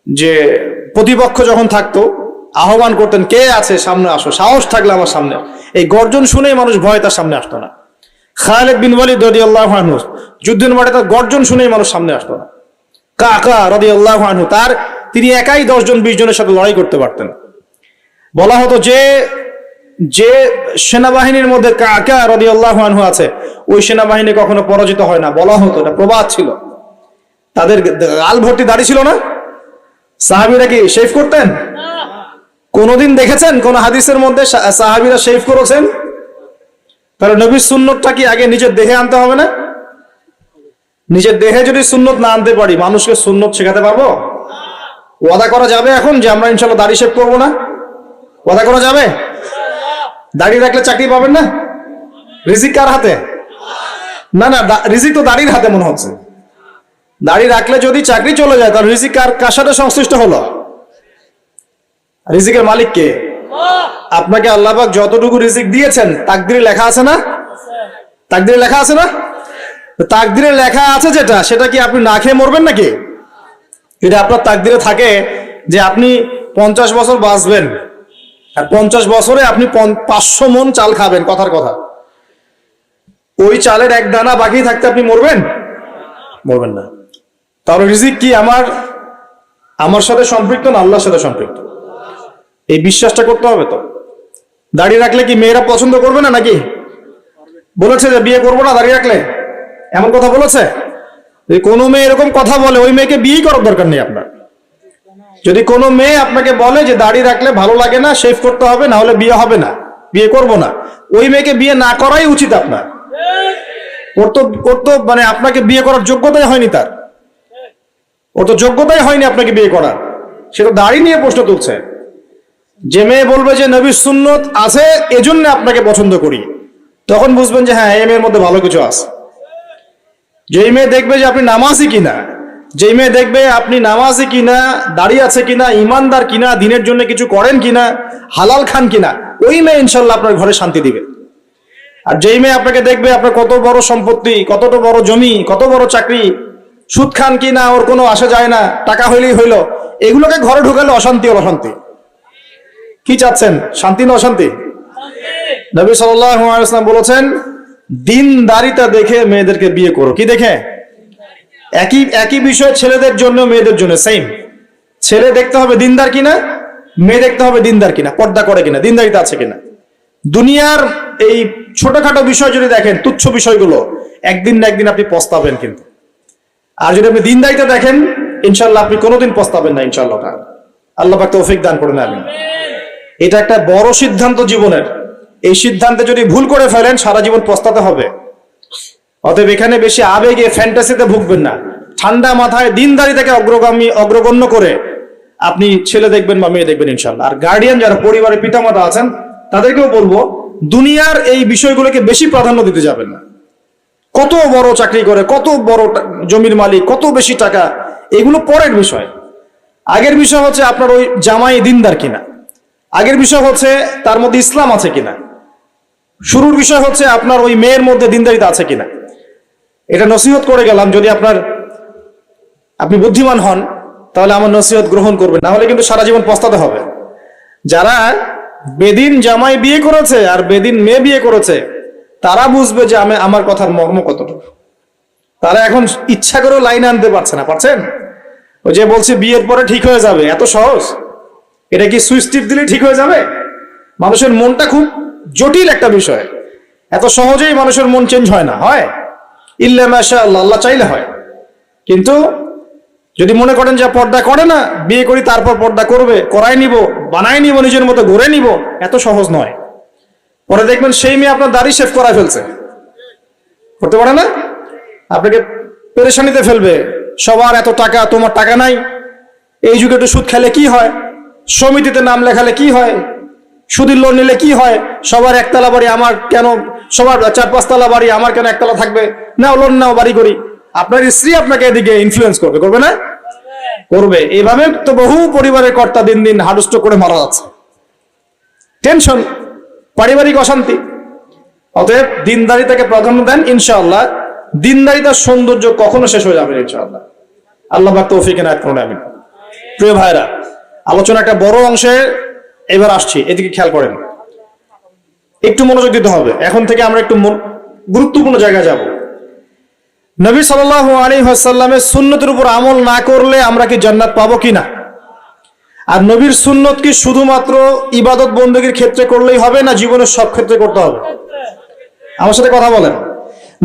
যে প্রতিপক্ষ যখন থাকতো আহ্বান করতেন, কে আছে সামনে আসো, সাহস থাকলে আমার সামনে। এই গর্জন শুনেই মানুষ ভয় তার সামনে আসতো না। খালিদ বিন ওয়ালিদ রাদিয়াল্লাহু আনহু যুদ্ধের মাঠে তার গর্জন শুনেই মানুষ সামনে আসতো না। কাকা রাদিয়াল্লাহু আনহু তিনি একাই 10 জন 20 জনের সাথে লড়াই করতে পারতেন। বলা হতো যে যে সেনাবাহিনীর মধ্যে কাকা রাদিয়াল্লাহু আনহু আছে, ওই সেনাবাহিনী কখনো পরাজিত হয় না। বলা হতো, এটা প্রবাদ ছিল। তাদের গাল ভর্তি দাড়ি ছিল না। সাহাবীরা কি শেভ করতেন? কোনদিন দেখেছেন কোন হাদিসের মধ্যে সাহাবীরা শেভ করেছেন? তাহলে নবীর সুন্নতটা কি আগে নিজের দেহে আনতে হবে না? নিজের দেহে যদি সুন্নত না আনতে পারি, মানুষকে সুন্নত শেখাতে পারবো? ওয়াদা করা যাবে এখন যে আমরা ইনশাআল্লাহ দাড়ি শেভ করবো না? ওয়াদা করা যাবে? দাড়ি রাখলে চাকরি পাবেন না? রিজিক কার হাতে? না না, রিজিক তো দাড়ির হাতে মনে হচ্ছে। দাড়ি রাখলে যদি চাকরি চলে যায়, তাহলে রিজিক কার সাথে সংশ্লিষ্ট হলো? রিজিকের মালিক কে? আপনাকে আল্লাহ পাক যতটুকু রিজিক দিয়েছেন তাকদিরে লেখা আছে না? তাকদিরে লেখা আছে না? তাকদিরে লেখা আছে যেটা, সেটা কি আপনি না খেয়ে মরবেন নাকি? এটা আপনার তাকদিরে থাকে যে আপনি 50 বছর বাঁচবেন, আর 50 বছরে আপনি 500 মণ চাল খাবেন, কথার কথা। ওই চালের এক দানা বাকি থাকতে আপনি মরবেন? মরবেন না। তাহলে রিজিক কি আমার সাথে সম্পৃক্ত না আল্লাহর সাথে সম্পৃক্ত? এই বিশ্বাসটা করতে হবে তো। দাড়ি রাখলে কি মেয়েরা পছন্দ করবে না নাকি? বলেছে যে বিয়ে করবো না দাড়ি রাখলে, এমন কথা বলেছে? যদি কোনো মেয়ে এরকম কথা বলে, ওই মেয়েকে বিয়ে করার দরকার নেই আপনার। যদি কোনো মেয়ে আপনাকে বলে যে দাড়ি রাখলে ভালো লাগে না, শেভ করতে হবে, না হলে বিয়ে হবে না, বিয়ে করব না, ওই মেয়েকে বিয়ে না করাই উচিত আপনার। ওর তো মানে আপনাকে বিয়ে করার যোগ্যতাই হয়নি, ওর তো যোগ্যতাই হয়নি আপনাকে বিয়ে করার। সে তো দাড়ি নিয়ে প্রশ্ন তুলছে। যে মেয়ে বলবে যে নবীর সুন্নত আছে এজন্য আপনাকে পছন্দ করি, তখন বুঝবেন যে হ্যাঁ, এই মেয়ের মধ্যে ভালো কিছু আছে। যেই মেয়ে দেখবে যে আপনি নামাজি কিনা, যেই মেয়ে দেখবে আপনি নামাজি কিনা, দাড়ি আছে কিনা, ইমানদার কিনা, দিনের জন্য কিছু করেন কিনা, হালাল খান কিনা, ওই মেয়ে ইনশাল্লাহ আপনার ঘরে শান্তি দিবে। আর যেই মেয়ে আপনাকে দেখবে আপনার কত বড় সম্পত্তি, কতটা বড় জমি, কত বড় চাকরি, সুদ খান কিনা ওর কোনো আসা যায় না, টাকা হইলেই হইল, এগুলোকে ঘরে ঢুকালে অশান্তি আর অশান্তি। কি চাচ্ছেন, শান্তি না অশান্তি? নবী সাল্লাল্লাহু আলাইহি ওয়াসাল্লাম বলেছেন, দিনদারিতা দেখে মেয়েদেরকে বিয়ে করো। কি দেখে? একই বিষয় ছেলেদের জন্য মেয়েদের জন্য সেম। ছেলে দেখতে হবে দিনদার কিনা, মেয়ে দেখতে হবে দিনদার কিনা, পর্দা করে কিনা, দিনদারিতা আছে কিনা। দুনিয়ার এই ছোটখাটো বিষয় যদি দেখেন, তুচ্ছ বিষয়গুলো, একদিন না একদিন আপনি পস্তাবেন কিন্তু। আর যদি আপনি দিনদারিতা দেখেন, ইনশাল্লাহ আপনি কোনোদিন পস্তাবেন না ইনশাআল্লাহ। আল্লাহ পাক তৌফিক দান করুন, আমিন। এটা একটা বড় সিদ্ধান্ত জীবনের। এই সিদ্ধান্তে যদি ভুল করে ফেলেন, সারা জীবন পস্তাতে হবে। অতএব এখানে বেশি আবেগে, ফ্যান্টাসিতে ভুগবেন না। ঠান্ডা মাথায় দিনদারিতাকে অগ্রগণ্য করে আপনি ছেলে দেখবেন বা মেয়ে দেখবেন ইনশাআল্লাহ। আর গার্ডিয়ান যারা পরিবারের পিতামাতা আছেন, তাদেরকেও বলবো, দুনিয়ার এই বিষয়গুলোকে বেশি প্রাধান্য দিতে যাবেন না। কত বড় চাকরি করে, কত বড় জমির মালিক, কত বেশি টাকা, এগুলো পরের বিষয়। আগের বিষয় হচ্ছে আপনার ওই জামাই দিনদার কিনা, আগের বিষয় হচ্ছে তার মধ্যে ইসলাম আছে কিনা, শুরুর বিষয় হচ্ছে আপনার ওই মেয়ের মধ্যে দিনদারিতা আছে কিনা। এটা নসিহত করে গেলাম। যদি আপনি বুদ্ধিমান হন, তাহলে আমার নসিহত গ্রহণ করবেন, না হলে কিন্তু সারা জীবন পস্তাতে হবে। যারা বেদিন জামাই বিয়ে করেছে আর বেদিন মেয়ে বিয়ে করেছে, তারা বুঝবে যে আমার কথার মর্ম কতটুকু। তারা এখন ইচ্ছা করেও লাইনে আনতে পারছে না। পারছেন? ওই যে বলছে বিয়ের পরে ঠিক হয়ে যাবে, এত সহজ? এটা কি সুইচ টিপ দিলে ঠিক হয়ে যাবে? মানুষের মনটা খুব জটিল একটা বিষয়। এত সহজেই মানুষের মন চেঞ্জ হয় না। হয় ইল্লা মাশাআল্লাহ, আল্লাহ চাইলে হয়। কিন্তু যদি মনে করেন যে পর্দা করে না, বিয়ে করি তারপর পর্দা করবে, করাই নিব, বানাই নিব, নিজের মতো গড়ে নিব, এত সহজ নয়। পরে দেখবেন সেই মেয়ে আপনার দাড়ি শেভ করা ফেলছে, করতে পারে না, আপনাকে পেরেশানিতে ফেলবে। সবার এত টাকা, তোমার টাকা নাই। এই যুগে একটু সুদ খেলে কি হয়, সমিতিতে নাম লেখালে কি হয়, সুদের লোন নিলে কি হয়, সবার একতলা বাড়ি, আমার কেন, সবার 4-5 তলা বাড়ি, আমার কেন একতলা থাকবে, নাও লোন নাও, বাড়ি করি। আপনার স্ত্রী আপনাকে এদিকে ইনফ্লুয়েন্স করবে, করবে না? করবে। এইভাবে তো বহু পরিবারের কর্তা দিন দিন হার্ট স্ট্রোক করে মারা যাচ্ছে। টেনশন, পারিবারিক অশান্তি। অতএব দিনদারিতাকে প্রাধান্য দেন ইনশাআল্লাহ। দিনদারিতার সৌন্দর্য কখনো শেষ হয়ে যাবে ইনশাআল্লাহ। আল্লাহ পাক তৌফিক এনায়েত করুন, আমিন। প্রিয় ভাইরা, আলোচনা একটা বড় অংশে এবার আসছি, এদিকে খেয়াল করেন, একটু মনোযোগ দিতে হবে। এখন থেকে আমরা একটু গুরুত্বপূর্ণ জায়গায় যাব। নবী সাল্লাল্লাহু আলাইহি ওয়াসাল্লামের সুন্নতের উপর আমল না করলে আমরা কি জান্নাত পাবো কিনা? আর নবীর সুন্নত কি শুধুমাত্র ইবাদত বন্দেগীর ক্ষেত্রে করলেই হবে, না জীবনের সব ক্ষেত্রে করতে হবে? আমার সাথে কথা বলেন।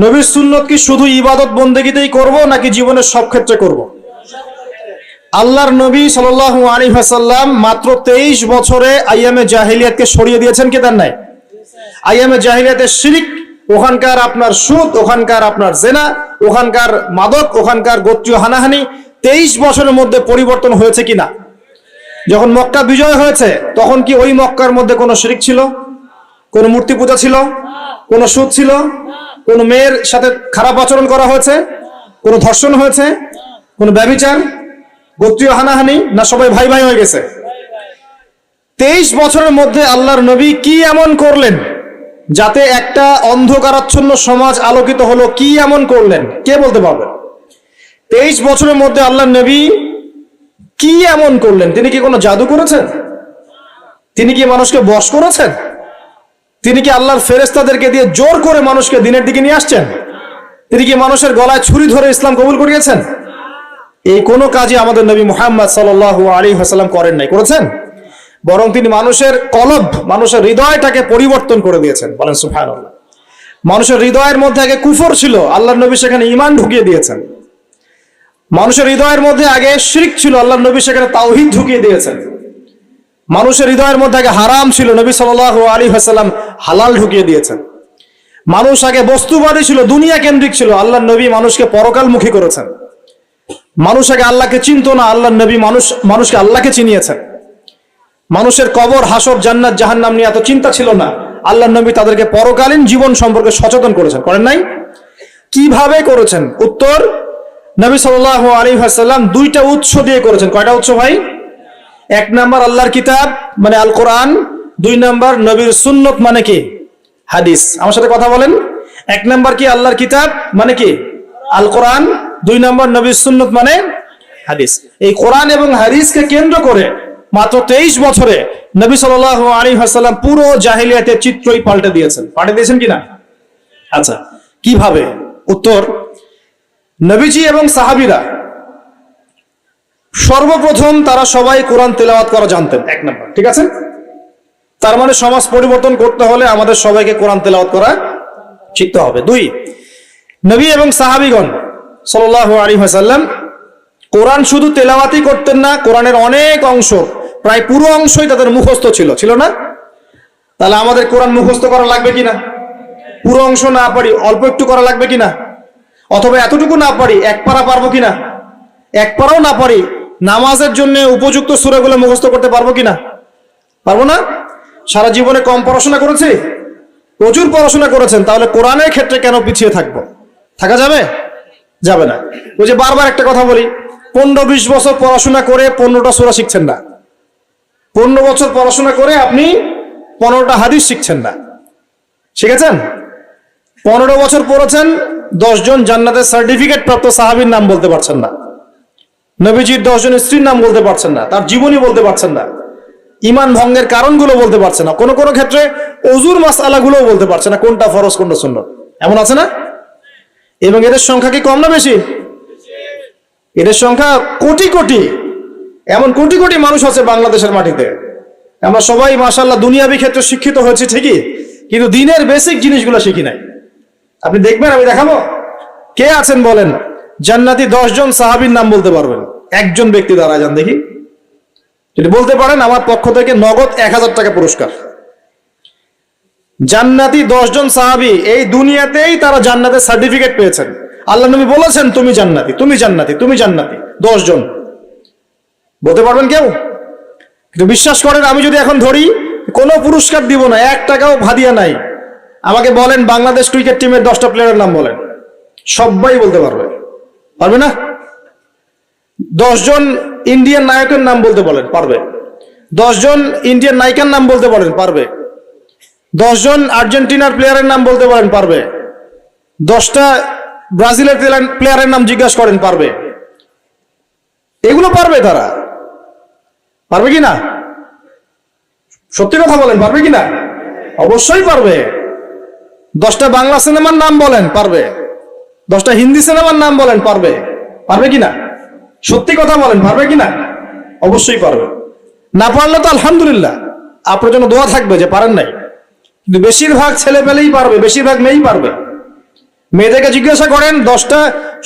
নবীর সুন্নত কি শুধু ইবাদত বন্দেগীতেই করব, নাকি জীবনের সব ক্ষেত্রে করব? আল্লাহর নবী সাল্লাল্লাহু আলাইহি ওয়াসাল্লাম মাত্র 23 বছরে আইয়ামে জাহিলিয়াতকে সরিয়ে দিয়েছেন কি দেন নাই? আইয়ামে জাহিলিয়াতের শিরক, ওখানকার আপনার সুদ, ওখানকার আপনার জেনা, ওখানকার মাদক, ওখানকার গোত্রীয় হানাহানি 23 বছরের মধ্যে পরিবর্তন হয়েছে কিনা? যখন মক্কা বিজয় হয়েছে, তখন কি ওই মক্কার মধ্যে কোনো শিরক ছিল, কোনো মূর্তি পূজা ছিল, কোনো সুদ ছিল, কোনো মেয়ের সাথে খারাপ আচরণ করা হয়েছে, কোনো ধর্ষণ হয়েছে, কোনো ব্যভিচার, গোত্রীয় হানাহানি, না সবাই ভাই ভাই হয়ে গেছে? 23 বছরের মধ্যে আল্লাহর নবী কি এমন করলেন যাতে একটা অন্ধকারাচ্ছন্ন সমাজ আলোকিত হলো? কি এমন করলেন, কে বলতে পারবে? 23 বছরের মধ্যে আল্লাহর নবী কি এমন করলেন? তিনি কি কোনো জাদু করেছেন? তিনি কি মানুষকে বশ করেছেন? তিনি কি আল্লাহর ফেরেশতাদেরকে দিয়ে জোর করে মানুষকে দিনের দিকে নিয়ে আসছেন? তিনি কি মানুষের গলায় ছুরি ধরে ইসলাম কবুল করিয়েছেন? এই কোনো কাজই আমাদের নবী মুহাম্মদ সাল্লাল্লাহু আলাইহি ওয়াসাল্লাম করেন নাই। করেছেন? বরং তিনি মানুষের কলব, মানুষের হৃদয়টাকে পরিবর্তন করে দিয়েছেন। বলেন সুবহানাল্লাহ। মানুষের হৃদয়ের মধ্যে আগে কুফর ছিল, আল্লাহর নবী সেখানে ঈমান ঢুকিয়ে দিয়েছেন। মানুষের হৃদয়ের মধ্যে আগে শিরক ছিল, আল্লাহর নবী সেখানে তাওহীদ ঢুকিয়ে দিয়েছেন। মানুষের হৃদয়ের মধ্যে আগে হারাম ছিল, নবী সাল্লাল্লাহু আলাইহি ওয়াসাল্লাম হালাল ঢুকিয়ে দিয়েছেন। মানুষ আগে বস্তুবাদী ছিল, দুনিয়া কেন্দ্রিক ছিল, আল্লাহর নবী মানুষকে পরকালমুখী করেছেন। মানুষ আগে আল্লাহকে চিনতো না, আল্লাহর নবী মানুষকে আল্লাহকে চিনিয়েছেন। মানুষের কবর, হাসর, জান্নাত, জাহান্নাম নিয়ে এত চিন্তা ছিল না, আল্লাহর নবী তাদেরকে পরকালীন জীবন সম্পর্কে সচেতন করেছেন। করেন নাই? কিভাবে করেছেন? উত্তর, নবী সাল্লাল্লাহু আলাইহি ওয়াসাল্লাম দুইটা উৎস দিয়ে করেছেন। কয়টা উৎস ভাই? এক নাম্বার আল্লাহর কিতাব মানে আল কোরআন, দুই নাম্বার নবীর সুন্নত মানে কি? হাদিস। আমার সাথে কথা বলেন। এক নাম্বার কি? আল্লাহর কিতাব মানে কি? আল কোরআন। দুই নাম্বার নবীর সুন্নত মানে হাদিস। এই কোরআন এবং হাদিসকে কেন্দ্র করে মাত্র 23 বছরে নবী সাল্লাল্লাহু আলাইহি ওয়াসাল্লাম পুরো জাহেলিয়াতের চিত্রই পাল্টে দিয়েছেন। পাল্টে দিয়েছেন কিনা? আচ্ছা, কিভাবে? উত্তর, নবীজি এবং সাহাবীরা সর্বপ্রথম তারা সবাই কোরআন তেলাওয়াত করা জানতেন। এক নাম্বার, ঠিক আছে? তার মানে সমাজ পরিবর্তন করতে হলে আমাদের সবাইকে কোরআন তেলাওয়াত করা শিখতে হবে। দুই, নবী এবং সাহাবীগণ সাল্লাল্লাহু আলাইহি ওয়াসাল্লাম কোরআন শুধু তেলাওয়াতই করতেন না, কোরআনের অনেক অংশ, প্রায় পুরো অংশই তাদের মুখস্থ ছিল, ছিল না? তাহলে আমাদের কোরআন মুখস্থ করা লাগবে কিনা? পুরো অংশ না পারি, অল্প একটু করা লাগবে কিনা? অথবা এতটুকু না পারি, এক পারা পারবো কিনা? এক পারাও না পারি, নামাজের জন্য উপযুক্ত সূরাগুলো মুখস্থ করতে পারবো কিনা? পারবো না? সারা জীবনে কম পড়াশোনা করেছি? প্রচুর পড়াশোনা করেছেন, তাহলে কোরআনের ক্ষেত্রে কেন পিছিয়ে থাকবো? থাকা যাবে? যাবে না। ওই যে বারবার একটা কথা বলি, 15-20 বছর পড়াশোনা করে 15টা সূরা শিখছেন না। 15 বছর পড়াশোনা করে আপনি 15টা হাদিস শিখছেন না। শিখেছেন? 15 বছর পড়েছেন, 10 জন জান্নাতের সার্টিফিকেট প্রাপ্ত সাহাবীর নাম বলতে পারছেন না। নবীজির 10 জন স্ত্রীর নাম বলতে পারছেন না, তার জীবনী বলতে পারছেন না, ঈমান ভঙ্গের কারণগুলো বলতে পারছেন না, কোনো কোনো ক্ষেত্রে ওযুর মাসআলাগুলো বলতে পারছেন না, কোনটা ফরজ কোনটা সুন্নাত। এমন আছে না? এবং এদের সংখ্যা কি কম না বেশি? এদের সংখ্যা কোটি কোটি, এমন কোটি কোটি মানুষ আছে বাংলাদেশের মাটিতে। আমরা সবাই মাশাআল্লাহ দুনিয়াবি ক্ষেত্রে শিক্ষিত হয়েছি ঠিকই, কিন্তু দিনের বেসিক জিনিসগুলো শিখি নাই। আপনি দেখবেন, আমি দেখাবো, কে আছেন বলেন জান্নাতি 10 জন সাহাবীর নাম বলতে পারবেন? একজন ব্যক্তি দাঁড়ায় যান দেখি, যদি বলতে পারেন আমার পক্ষ থেকে নগদ 1000 টাকা পুরস্কার। জান্নাতি 10 জন সাহাবী, এই দুনিয়াতেই তারা জান্নাতের সার্টিফিকেট পেয়েছেন। আল্লাহ নবী বলেছেন তুমি জান্নাতি, তুমি জান্নাতি, তুমি জান্নাতি। 10 জন বলতে পারবেন কেউ? কিন্তু বিশ্বাস করেন, আমি যদি এখন ধরি কোনো পুরস্কার দিব না, 1 টাকাও ভাদিয়া নাই, আমাকে বলেন বাংলাদেশ ক্রিকেট টিমের 10টা প্লেয়ারের নাম বলেন, সবাই বলতে পারবে। পারবে না? 10 জন ইন্ডিয়ান নায়কের নাম বলতে বলেন, পারবে। 10 জন ইন্ডিয়ান নায়িকার নাম বলতে বলেন, পারবে। 10 জন আর্জেন্টিনার প্লেয়ারের নাম বলতে পারেন, পারবে। 10টা ব্রাজিলের প্লেয়ারের নাম জিজ্ঞাসা করেন, পারবে। এগুলো পারবে তারা। পারবে কি না? সত্যি কথা বলেন, পারবে কি না? অবশ্যই পারবে। 10টা বাংলা সিনেমার নাম বলেন, পারবে। 10টা হিন্দি সিনেমার নাম বলেন, পারবে। পারবে কি না? সত্যি কথা বলেন, পারবে কি না? অবশ্যই পারবে। না পারলে তো আলহামদুলিল্লাহ, আপনার জন্য দোয়া থাকবে যে পারেন নাই। কিন্তু বেশিরভাগ ছেলে পেলেই পারবে, বেশিরভাগ মেয়েই পারবে। মেয়েদেরকে জিজ্ঞাসা করেন 10টা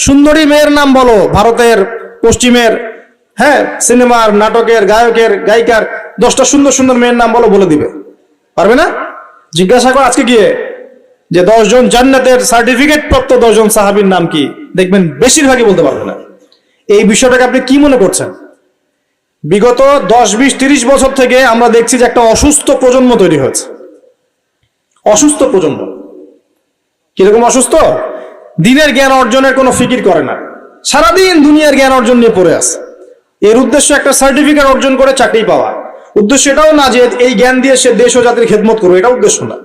সুন্দরী মেয়ের নাম বলো, ভারতের, পশ্চিমের, হ্যাঁ, সিনেমার, নাটকের, গায়কের, গায়িকার 10টা সুন্দর সুন্দর মেয়ের নাম বলো, বলে দিবে। পারবে না? জিজ্ঞাসা কর আজকে গিয়ে যে 10 জন জান্নাতের সার্টিফিকেট প্রাপ্ত 10 জন সাহাবীর নাম কি, দেখবেন বেশিরভাগই বলতে পারবে না। এই বিষয়টাকে আপনি কি মনে করছেন? বিগত 10, 20, 30 বছর থেকে আমরা দেখছি যে একটা অসুস্থ প্রজন্ম তৈরি হয়েছে। অসুস্থ প্রজন্ম। কিরকম অসুস্থ? দিনের জ্ঞান অর্জনের কোনো ফিকির করে না, সারাদিন দুনিয়ার জ্ঞান অর্জন নিয়ে পড়ে আছে। এর উদ্দেশ্য একটা সার্টিফিকেট অর্জন করে চাকরি পাওয়া। উদ্দেশ্য এটাও না যে এই জ্ঞান দিয়ে সে দেশ ও জাতির খেদমত করবে, এটা উদ্দেশ্য না।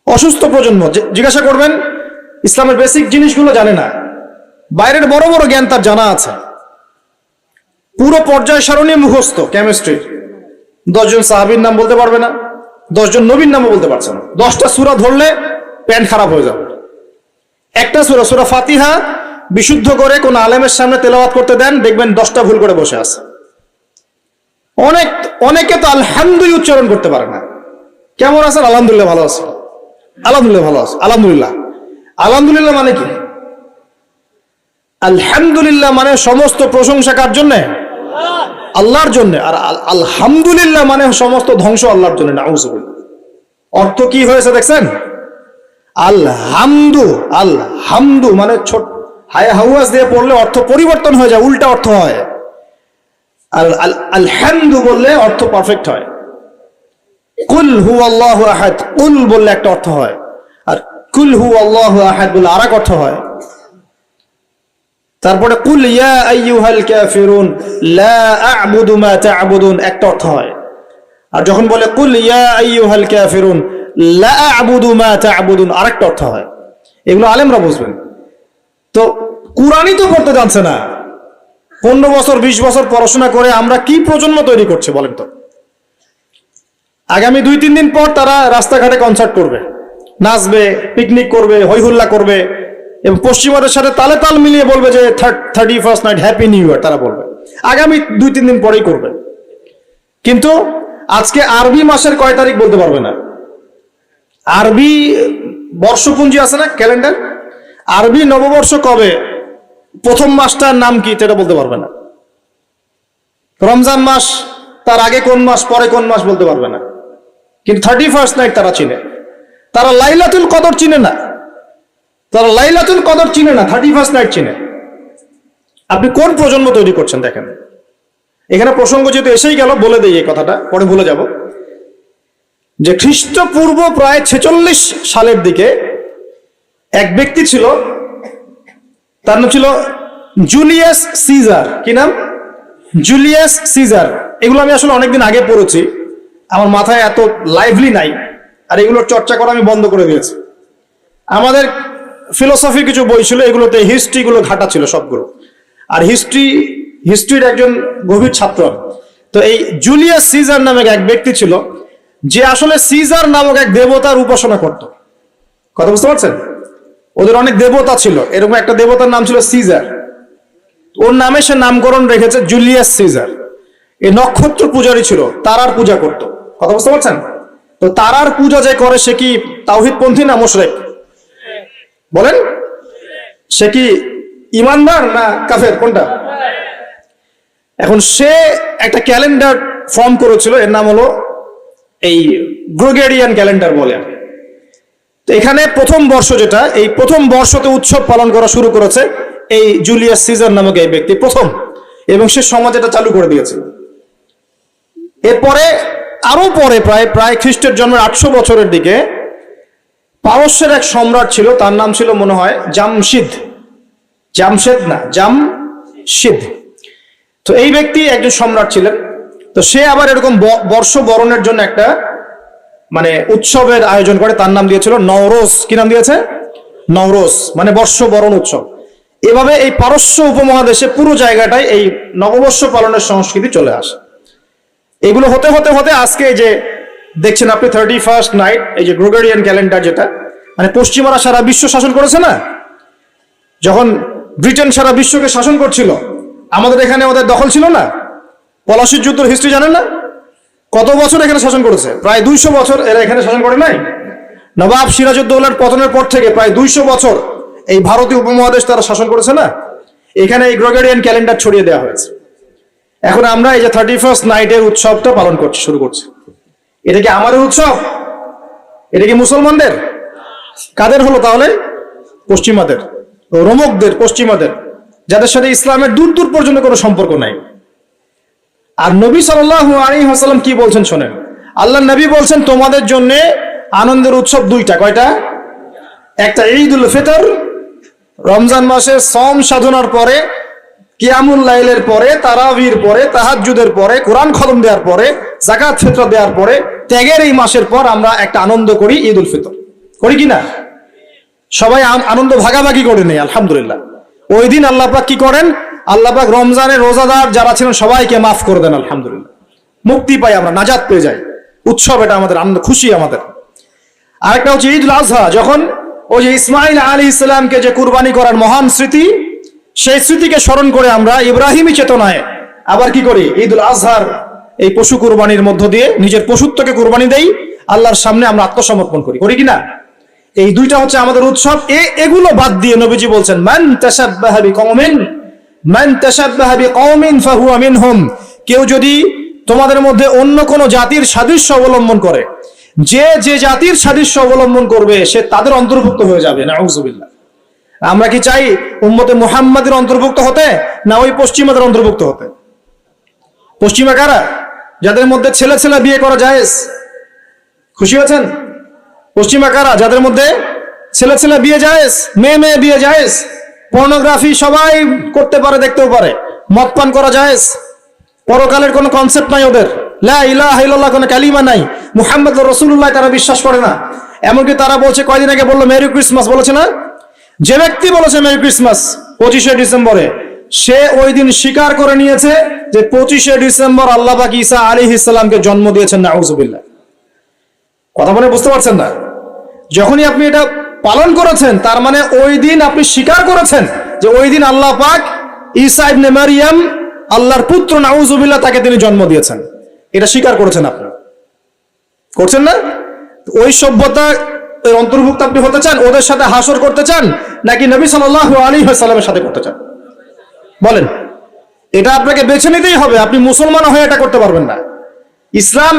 অসুস্থ প্রজন্ম। জিজ্ঞাসা করবেন, ইসলামের বেসিক জিনিসগুলো জানে না, বাইরের বড় বড় জ্ঞান তার জানা আছে, পুরো পর্যায় সারণী মুখস্থ কেমিস্ট্রি। 10 জন সাহাবীর নাম বলতে পারবে না, 10 জন নবীর নামও বলতে পারছে না। 10টা সূরা ধরলে প্যান্ট খারাপ হয়ে যাবে। একটা সূরা, সূরা ফাতিহা বিশুদ্ধ করে কোন আলেমের সামনে তেলাওয়াত করতে দেন, দেখবেন 10টা ভুল করে বসে আছে। অনেকে তো আলহামদুলিল্লাহ উচ্চারণ করতে পারে না। কেমন আছেন? আলহামদুলিল্লাহ ভালো আছে। আলহামদুলিল্লাহ ভালো আছে। আলহামদুলিল্লাহ, আলহামদুলিল্লাহ মানে কি? আলহামদুলিল্লাহ মানে সমস্ত প্রশংসা কার জন্য? আল্লাহর জন্য। আর আলহামদুলিল্লাহ মানে সমস্ত ধ্বংস আল্লাহর জন্য। নাউজুবিল্লাহ। অর্থ কি হয়েছে দেখছেন? আলহামদু, আলহামদু মানে ছোট হায়া হাওয়াজ দিয়ে পড়লে অর্থ পরিবর্তন হয়ে যায়, উল্টা অর্থ হয়। আর আলহামদু বললে অর্থ পারফেক্ট হয়। কুল হুয়াল্লাহু আহাদ, কুল বললে একটা অর্থ হয়, আর কুল হুয়াল্লাহু আহাদ বললে আরেক অর্থ হয়। তারপরে কুল ইয়া আইয়ুহাল কাফিরুন লা আ'বুদু মা তা'বুদুন একটা অর্থ হয়। আর যখন বলে কুল ইয়া আইয়ুহাল কাফিরুন লা আ'বুদু মা তা'বুদুন আরেকটা অর্থ হয়। এগুলো আলেমরা বুঝবেন। তো কুরআনই তো পড়তে জানছে না। 15 বছর 20 বছর পড়াশোনা করে আমরা কি প্রজন্ম তৈরি করছি বলেন তো? আগামী 2-3 দিন পর তারা রাস্তাঘাটে কনসার্ট করবে, নাচবে, পিকনিক করবে, হইহুল্লা করবে এবং পশ্চিমাদের সাথে তালে তাল মিলিয়ে বলবে যে 31st night happy new year. তারা বলবে আগামী 2-3 দিন পরেই করবে। কিন্তু আজকে আরবি মাসের কয় তারিখ বলতে পারবে না। আরবি বর্ষপুঞ্জি আছে না, ক্যালেন্ডার, আরবি নববর্ষ কবে, প্রথম মাসটার নাম কি সেটা বলতে পারবে না। রমজান মাস তার আগে কোন মাস, পরে কোন মাস বলতে পারবে না। কিন্তু 31st নাইট তারা চিনে। তারা লাইলাতুল কদর চিনে না। তারা লাইলাতুল কদর চিনে না, 31st নাইট চিনে। আপনি কোন প্রজন্ম তৈরি করছেন দেখেন। এখানে প্রসঙ্গ যেহেতু এসেই গেল বলে দেই এই কথাটা, পরে ভুলে যাব, যে খ্রিস্টপূর্ব প্রায় 46 সালের দিকে এক ব্যক্তি ছিল, তার নাম ছিল জুলিয়াস সিজার। কি নাম? Julius Caesar. এগুলো আমি আসলে অনেকদিন আগে পড়েছি, আমার মাথায় এত লাইভলি নাই, আর এগুলোর চর্চা করা আমি বন্ধ করে দিয়েছি। আমাদের ফিলোসফি কিছু বই ছিল, এগুলোতে হিস্ট্রিগুলো ঘাটা ছিল সবগুলো, আর হিস্ট্রির একজন গভীর ছাত্র। তো এই জুলিয়াস সিজার নামক এক ব্যক্তি ছিল, যে আসলে সিজার নামক এক দেবতার উপাসনা করত। কথা বুঝতে পারছেন? ওদের অনেক দেবতা ছিল, এরকম একটা দেবতার নাম ছিল সিজার। ওর নামে সে নামকরণ রেখেছে জুলিয়াস সিজার। এই নক্ষত্র পূজারী ছিল, তারার পূজা করত। কথা বুঝতে পারছেন? তো তারার পূজা যে করে সে কি তাওহীদপন্থী না মুশরিক? বলেন, সে কি ইমানদার না কাফের, কোনটা? এখন সে একটা ক্যালেন্ডার ফর্ম করেছিল, এর নাম হলো এই গ্রেগরিয়ান ক্যালেন্ডার বলে। তো এখানে প্রথম বর্ষ যেটা, এই প্রথম বর্ষতে উৎসব পালন করা শুরু করেছে এই জুলিয়াস সিজার নামক এই ব্যক্তি প্রথম, এবং সে সমাজ এটা চালু করে দিয়েছে। এরপরে আরো পরে প্রায় খ্রিস্টের জন্মের 800 বছরের দিকে পারস্যের এক সম্রাট ছিল, তার নাম ছিল মনে হয় জামশিদ। তো এই ব্যক্তি একজন সম্রাট ছিলেন। তো সে আবার এরকম বর্ষ বরণের জন্য একটা মানে উৎসবের আয়োজন করে, তার নাম দিয়েছিল নওরোজ। কি নাম দিয়েছে? নওরোজ, মানে বর্ষ বরণ উৎসব। এভাবে এই পারস্য উপমহাদেশে পুরো জায়গাটায় এই নববর্ষ পালনের সংস্কৃতি চলে আসে। এগুলো হতে হতে হতে আজকে যে দেখছেন আপনি 31st নাইট, এই যে গ্রেগরিয়ান ক্যালেন্ডার, যেটা মানে পশ্চিমারা সারা বিশ্ব শাসন করেছে না। যখন ব্রিটেন সারা বিশ্বকে শাসন করছিল, আমাদের এখানে ওদের দখল ছিল না। পলাশির যুদ্ধের হিস্ট্রি জানেন না? কত বছর এখানে শাসন করেছে? প্রায় 200 বছর এরা এখানে শাসন করে নাই। নবাব সিরাজউদ্দৌলার পতনের পর থেকে প্রায় 200 বছর এই ভারতীয় উপমহাদেশ তারা শাসন করেছে না। এখানে এই গ্রেগরিয়ান ক্যালেন্ডার ছড়িয়ে দেওয়া হয়েছে। এখন আমরা এই যে 31st নাইটের উৎসবটা পালন শুরু করছি। এটা কি আমাদের উৎসব? এটা কি মুসলমানদের? কাদের হলো তাহলে? পশ্চিমাদের, রোমকদের, পশ্চিমাদের, যাদের সাথে ইসলামের দূর দূর পর্যন্ত কোনো সম্পর্ক নাই। আর নবী সাল্লাল্লাহু আলাইহি ওয়াসাল্লাম কি বলছেন শোনেন। আল্লাহ নবী বলছেন তোমাদের জন্য আনন্দের উৎসব দুইটা। কয়টা? একটা ঈদুল ফিতর, রমজান মাসে সম সাধনার পরে, কিয়ামুল লাইলের পরে, তারাবির পরে, তাহাজ্জুদের পরে, কোরআন খতম দেওয়ার পরে, যাকাত ফিতর দেওয়ার পরে, ত্যাগের এই মাসের পর আমরা একটা আনন্দ করি, ঈদুল ফিতর। করি কি না? সবাই আনন্দ ভাগাভাগি করে নেই, আলহামদুলিল্লাহ। ওই দিন আল্লাহ পাক কি করেন? আল্লাহ পাক রমজানের রোজাদার যারা ছিলেন সবাইকে মাফ করে দেন, আলহামদুলিল্লাহ। মুক্তি পাই আমরা, নাজাত পেয়ে যাই। উৎসব এটা আমাদের, আনন্দ, খুশি আমাদের। আরেকটা হচ্ছে ঈদুল আজহা, যখন ওই যে ইসমাইল আলাইহিস সালামকে যে কুরবানি করার মহান স্মৃতি, সেই স্মৃতিকে স্মরণ করে আমরা ইব্রাহিমী চেতনায় আবার কি করি? ঈদুল আজহার এই পশু কুরবানির মধ্য দিয়ে নিজের পশুত্বকে কুরবানি দেই, আল্লাহর সামনে আমরা আত্মসমর্পণ করি, করি কিনা? এই দুইটা হচ্ছে আমাদের উৎসব। এগুলো বাদ দিয়ে নবীজি বলছেন মান তাশাব্বাহা বিকওমিন ফাহুয়া মিনহুম, কেউ যদি তোমাদের মধ্যে অন্য কোন জাতির সাদৃশ্য অবলম্বন করে, যে যে জাতির সাদৃশ্য অবলম্বন করবে সে তাদের অন্তর্ভুক্ত হয়ে যাবে। নাউযুবিল্লাহ। আমরা কি চাই উম্মতে মুহাম্মাদের অন্তর্ভুক্ত হতে, না ওই পশ্চিমাদের অন্তর্ভুক্ত হতে? পশ্চিমা কারা? যাদের মধ্যে ছেলে ছেলে বিয়ে করা জায়েজ। খুশি হয়েছেন? পশ্চিমা কারা? যাদের মধ্যে ছেলে ছেলে বিয়ে জায়েজ, মেয়ে মেয়ে বিয়ে জায়েজ, পর্নোগ্রাফি সবাই করতে পারে, দেখতেও পারে, মদ পান করা জায়েজ, পরকালের কোনো কনসেপ্ট নাই ওদের, লা ইলাহা ইল্লাল্লাহ কোনো কালিমা নাই, মুহাম্মদুর রাসূলুল্লাহ তারা বিশ্বাস করে না। এমনকি তারা বলছে, কয়দিন আগে বললো মেরি ক্রিসমাস, বলেছে না? যে ব্যক্তি বলেছে মেরি ক্রিসমাস 25শে ডিসেম্বরে, সে ওই দিন স্বীকার করে নিয়েছে যে 25শে ডিসেম্বর আল্লাহ পাক ঈসা আলাইহিস সালামকে জন্ম দিয়েছেন। নাউযুবিল্লাহ। কথা বলে বুঝতে পারছেন না? যখনই আপনি এটা পালন করেছেন, তার মানে ওই দিন আপনি স্বীকার করেছেন যে ওই দিন আল্লাহ পাক ঈসা ইবনে মারইয়াম, আল্লাহর পুত্র, নাউযুবিল্লাহ, তাকে তিনি জন্ম দিয়েছেন। এটা স্বীকার করেছেন আপনি, করছেন না? ওই সভ্যতা অন্তর্ভুক্ত আপনি হতে চান? ওদের সাথে হাসর করতে চান, নাকি নবী সাল্লাল্লাহু আলাইহি ওয়াসাল্লামের সাথে করতে চান? বলেন। এটা আপনাকে বেছে নিতেই হবে। আপনি মুসলমান হয়ে এটা করতে পারবেন না। ইসলাম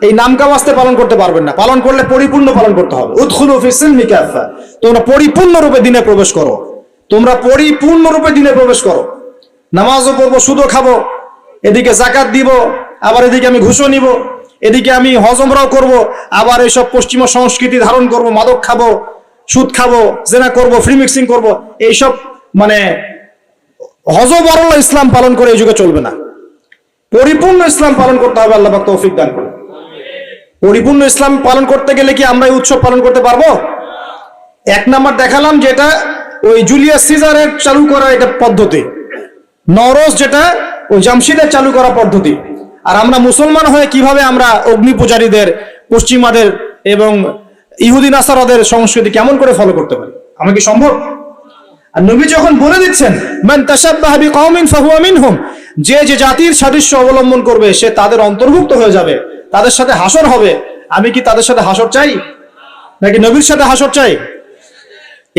এই নামকাওয়াস্তে পালন করতে পারবেন না। পালন করলে পরিপূর্ণ পালন করতে হবে। উদখুলু ফিস সিলমি কাফা, তোমরা পরিপূর্ণ রূপে দিনে প্রবেশ করো, তোমরা পরিপূর্ণ রূপে দিনে প্রবেশ করো। নামাজও পড়বো, সুদও খাবো, এদিকে যাকাত দিব, আবার এদিকে আমি ঘুষও নিব, এদিকে আমি হজ উমরাও করব, আবার এইসব পশ্চিমা সংস্কৃতি ধারণ করব, মাদক খাবো, সুদ খাবো, জেনা করব, ফ্রি মিক্সিং করব, এইসব মানে হযবরল ইসলাম পালন করে এই যুগে চলবে না। পরিপূর্ণ ইসলাম পালন করতে হবে। আল্লাহ পাক তৌফিক দান করুন। পরিপূর্ণ ইসলাম পালন করতে গেলে কি আমরা এই উৎসব পালন করতে পারবো? এক নাম্বার দেখালাম যেটা ওই জুলিয়াস সিজারের চালু করা এটা পদ্ধতি, নরস যেটা ওই জামশিদের চালু করা পদ্ধতি। আর আমরা মুসলমান হয়ে কিভাবে আমরা অগ্নি পূজারীদের, পশ্চিমাদের এবং ইহুদি নাসারাদের সংস্কৃতি কেমন করে ফলো করতে পারি? আমার কি সম্ভব? আর নবী যখন বলে দিচ্ছেন মান তাশাব্বাহা বিকওমিন ফাহুয়া মিনহুম, যে যে জাতির সাদৃশ্য অবলম্বন করবে সে তাদের অন্তর্ভুক্ত হয়ে যাবে, তাদের সাথে হাসর হবে। আমি কি তাদের সাথে হাসর চাই, নাকি নবীর সাথে হাসর চাই?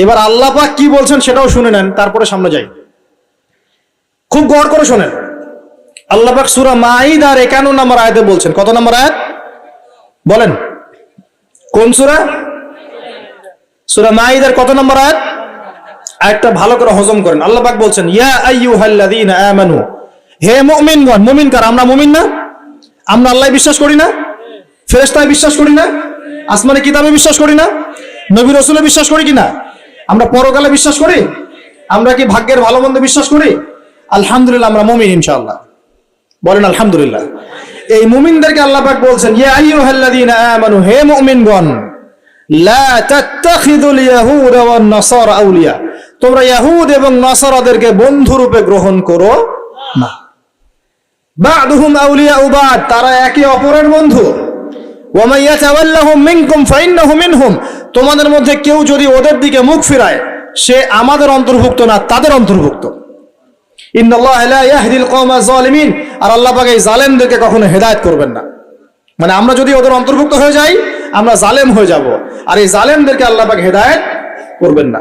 এবার আল্লাহ পাক কি বলছেন সেটাও শুনে নেন, তারপরে সামনে যাই। খুব গৌর করে শোনেন। আল্লাহ পাক সূরা মাঈদার 51 নম্বর আয়াতে বলছেন। কত নম্বর আয়াত বলেন? কোন সূরা? সূরা মাঈদার কত নম্বর আয়াত? আয়াতটা ভালো করে হজম করেন। আল্লাহ পাক বলছেন, ইয়া আইয়ুহাল্লাযীনা আমানু, হে মুমিনগণ। মুমিন কারা? আমরা মুমিন না? আমরা আল্লাহ বিশ্বাস করি না? ফেরেশতায় বিশ্বাস করি না? আসমানে কিতাবে বিশ্বাস করি না? নবী রাসূলে বিশ্বাস করি কিনা? আমরা পরকালে বিশ্বাস করি? আমরা কি ভাগ্যের ভালো মন্দ বিশ্বাস করি? আলহামদুলিল্লাহ, আমরা মুমিন ইনশাআল্লাহ। বলেন আলহামদুলিল্লাহ। এই মুমিনদেরকে আল্লাহ পাক বলছেন, ইয়া আইয়ুহাল্লাযীনা আমানু, হে মুমিনগণ, লা তাত্তাখিযুল ইয়াহুদা ওয়ান নাসারা আউলিয়া, তোমরা ইহুদ এবং নাসারাদেরকে বন্ধু রূপে গ্রহণ করো না। বা'দুহুম আউলিয়াউ বা'দ, তারা একে অপরের বন্ধু। ওয়া মান ইয়াতাওয়াল্লাহুম মিনকুম ফাইন্নাহু মিনহুম, তোমাদের মধ্যে কেউ যদি ওদের দিকে মুখ ফিরায় সে আমাদের অন্তর্ভুক্ত না, তাদের অন্তর্ভুক্ত। ইন্নাল্লাহা লা ইয়াহদিল কওমা যালিমিন, আর আল্লাহ পাক এই জালেমদেরকে কখনো হেদায়েত করবেন না। মানে আমরা যদি ওদের অন্তর্ভুক্ত হয়ে যাই আমরা জালেম হয়ে যাব, আর এই জালেমদেরকে আল্লাহ পাক হেদায়েত করবেন না।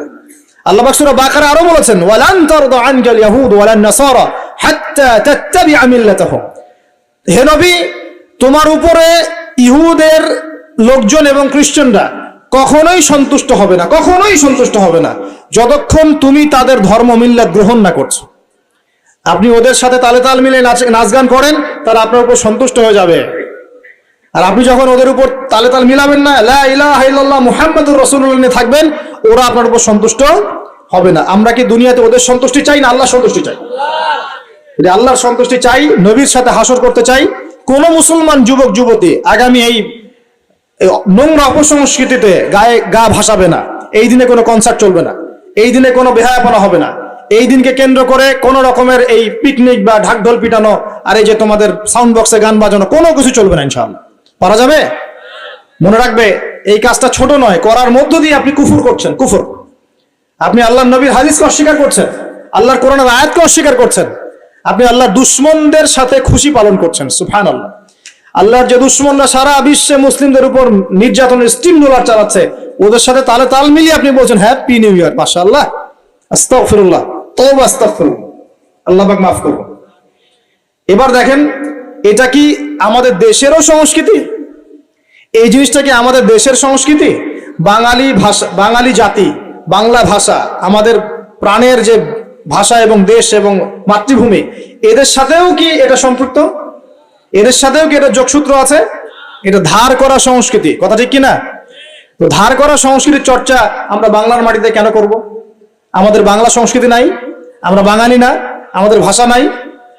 আল্লাহ পাক সূরা বাকারা আরো বলেছেন, ওয়ালান তারদা আনকাল ইয়াহুদ ওয়ালান নাসারা হাত্তা তাত্তাবিআ মিল্লাতাহুম, হে নবী, তোমার উপরে ইহুদের লোকজন এবং খ্রিস্টানরা কখনোই সন্তুষ্ট হবে না, কখনোই সন্তুষ্ট হবে না যতক্ষণ তুমি তাদের ধর্ম মিল্লাত গ্রহণ না করছো। আপনি ওদের সাথে তালে তাল মিলে নাচ গান করেন, তারা আপনার উপর সন্তুষ্ট হয়ে যাবে। আর আপনি যখন ওদের উপর তালে তাল মিলাবেন না, লা ইলাহা ইল্লাল্লাহ মুহাম্মাদুর রাসূলুল্লাহ নিয়ে থাকবেন, ওরা আপনার উপর সন্তুষ্ট হবে না। আমরা কি দুনিয়াতে ওদের সন্তুষ্টি চাই না আল্লাহর সন্তুষ্টি চাই? যদি আল্লাহর সন্তুষ্টি চাই, নবীর সাথে হাসর করতে চাই, কোন মুসলমান যুবক যুবতী আগামী এই নোংরা অপসংস্কৃতিতে গায়ে গা ভাসাবে না। এই দিনে কোনো কনসার্ট চলবে না, এই দিনে কোনো বেহায়াপনা হবে না, এই দিনকে কেন্দ্র করে কোন রকমের এই পিকনিক বা ঢাকঢোল পিটানো আর এই যে তোমাদের সাউন্ড বক্সে গান বাজানো কোনো কিছু চলবে না ইনশাআল্লাহ। পারা যাবে? মনে রাখবে এই কাজটা ছোট নয়, করার মধ্য দিয়ে আপনি কুফর করছেন। কুফর, আপনি আল্লাহর নবীর হাদিসকে অস্বীকার করছেন, আল্লাহর কোরআনের আয়াতকে অস্বীকার করছেন, আপনি আল্লাহর দুশমনদের সাথে খুশি পালন করছেন। সুবহানাল্লাহ। আল্লাহর যে দুশমনরা সারা বিশ্বে মুসলিমদের উপর নির্যাতনের স্টিম রোলার চালাচ্ছে, ওদের সাথে তালে তাল মিলিয়ে আপনি বলছেন হ্যাপি নিউ ইয়ার, মাশাআল্লাহ, আস্তাগফিরুল্লাহ, তওবা আস্তাগফিরুল্লাহ, আল্লাহ পাক মাফ করুন। এবার দেখেন, এটা কি আমাদের দেশেরও সংস্কৃতি? এই জিনিসটা কি আমাদের দেশের সংস্কৃতি? বাঙালি ভাষা, বাঙালি জাতি, বাংলা ভাষা, আমাদের প্রাণের যে ভাষা এবং দেশ এবং মাতৃভূমি, এদের সাথেও কি এটা সম্পৃক্ত? এদের সাথেও কি এটা যোগসূত্র আছে? এটা ধার করা সংস্কৃতি, কথা ঠিক কিনা? তো ধার করা সংস্কৃতির চর্চা আমরা বাংলার মাটিতে কেন করব? আমাদের বাংলা সংস্কৃতি নাই? আমরা বাঙালি না? আমাদের ভাষা নাই?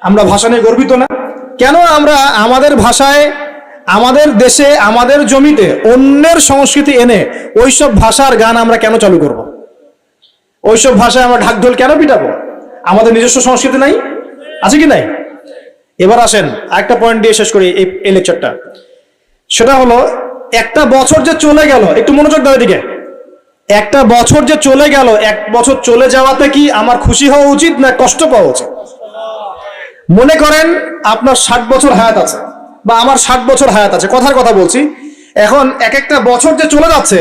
আমরা ভাষা নিয়ে গর্বিত না? কেন আমরা আমাদের ভাষায়, আমাদের দেশে, আমাদের জমিতে অন্যের সংস্কৃতি এনে ওইসব ভাষার গান আমরা কেন চালু করব? ওইসব ভাষায় আমরা ঢাকঢোল কেন পিটাবো? আমাদের নিজস্ব সংস্কৃতি নাই? আছে কি নাই? এবার আসেন আরেকটা পয়েন্ট দিয়ে শেষ করি এই লেকচারটা। সেটা হলো, একটা বছর যে চলে গেল, একটু মনোযোগ দাও এদিকে। একটা বছর যে চলে গেল, এক বছর চলে যাওয়াতে কি আমার খুশি হওয়া উচিত না কষ্ট পাওয়া উচিত? মনে করেন আপনার 60 বছর হায়াত আছে, বা আমার 60 বছর হায়াত আছে, কথার কথা বলছি। এখন এক একটা বছর যে চলে যাচ্ছে,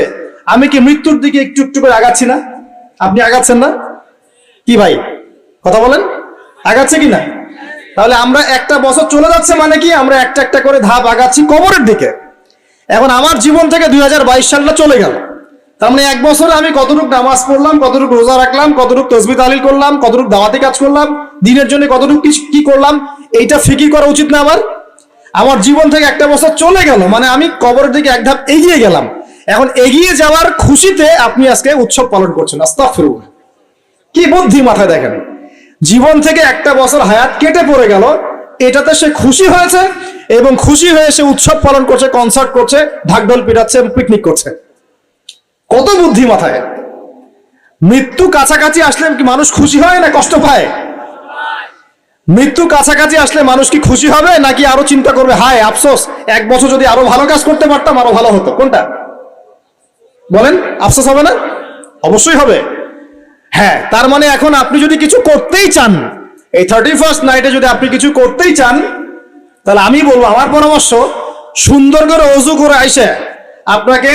আমি কি মৃত্যুর দিকে একটু একটু করে আগাচ্ছি না? আপনি আগাচ্ছেন না? কি ভাই কথা বলেন, আগাচ্ছে কি না? তাহলে আমরা একটা বছর চলে যাচ্ছে মানে কি, আমরা একটা একটা করে ধাপ আগাচ্ছি কবরের দিকে। এখন আমার জীবন থেকে 2022 সালটা চলে গেল, তার মানে এক বছরে আমি কতটুকু নামাজ পড়লাম, কতটুকু রোজা রাখলাম, কতটুকু তাসবিহ তাহলিল করলাম, কতটুকু দাওয়াতি কাজ করলাম, দিনের জন্য কতটুকু কি করলাম, এইটা ফিকির করা উচিত না আমার? আমার জীবন থেকে একটা বছর চলে গেল মানে আমি কবরের দিকে এক ধাপ এগিয়ে গেলাম। এখন এগিয়ে যাওয়ার খুশিতে আপনি আজকে উৎসব পালন করছেন, আস্তাগফিরুল্লাহ। কি বুদ্ধি মাথায়! দেখেন, জীবন থেকে একটা বছর হায়াত কেটে পড়ে গেল, এটাতে সে খুশি হয়েছে এবং খুশি হয়ে সে উৎসব পালন করছে, কনসার্ট করছে, ঢাকঢোল পিটাচ্ছে, পিকনিক করছে। কত বুদ্ধি মাথায়! মৃত্যু কাছাকাছি আসলে কি মানুষ খুশি হয় না কষ্ট পায়? মৃত্যু কাছাকাছি আসলে মানুষ কি খুশি হবে নাকি আরো চিন্তা করবে, হায় আফসোস, এক বছর যদি আরো ভালো কাজ করতে পারতাম আরো ভালো হতো? কোনটা বলেন? আফসোস হবে না? অবশ্যই হবে। হ্যাঁ, তার মানে এখন আপনি যদি কিছু করতেই চান, এই 31st নাইটে যদি আপনি কিছু করতেই চান, তাহলে আমি বলবো, আমার পরামর্শ, সুন্দর করে ওযু করে আইসে আপনাকে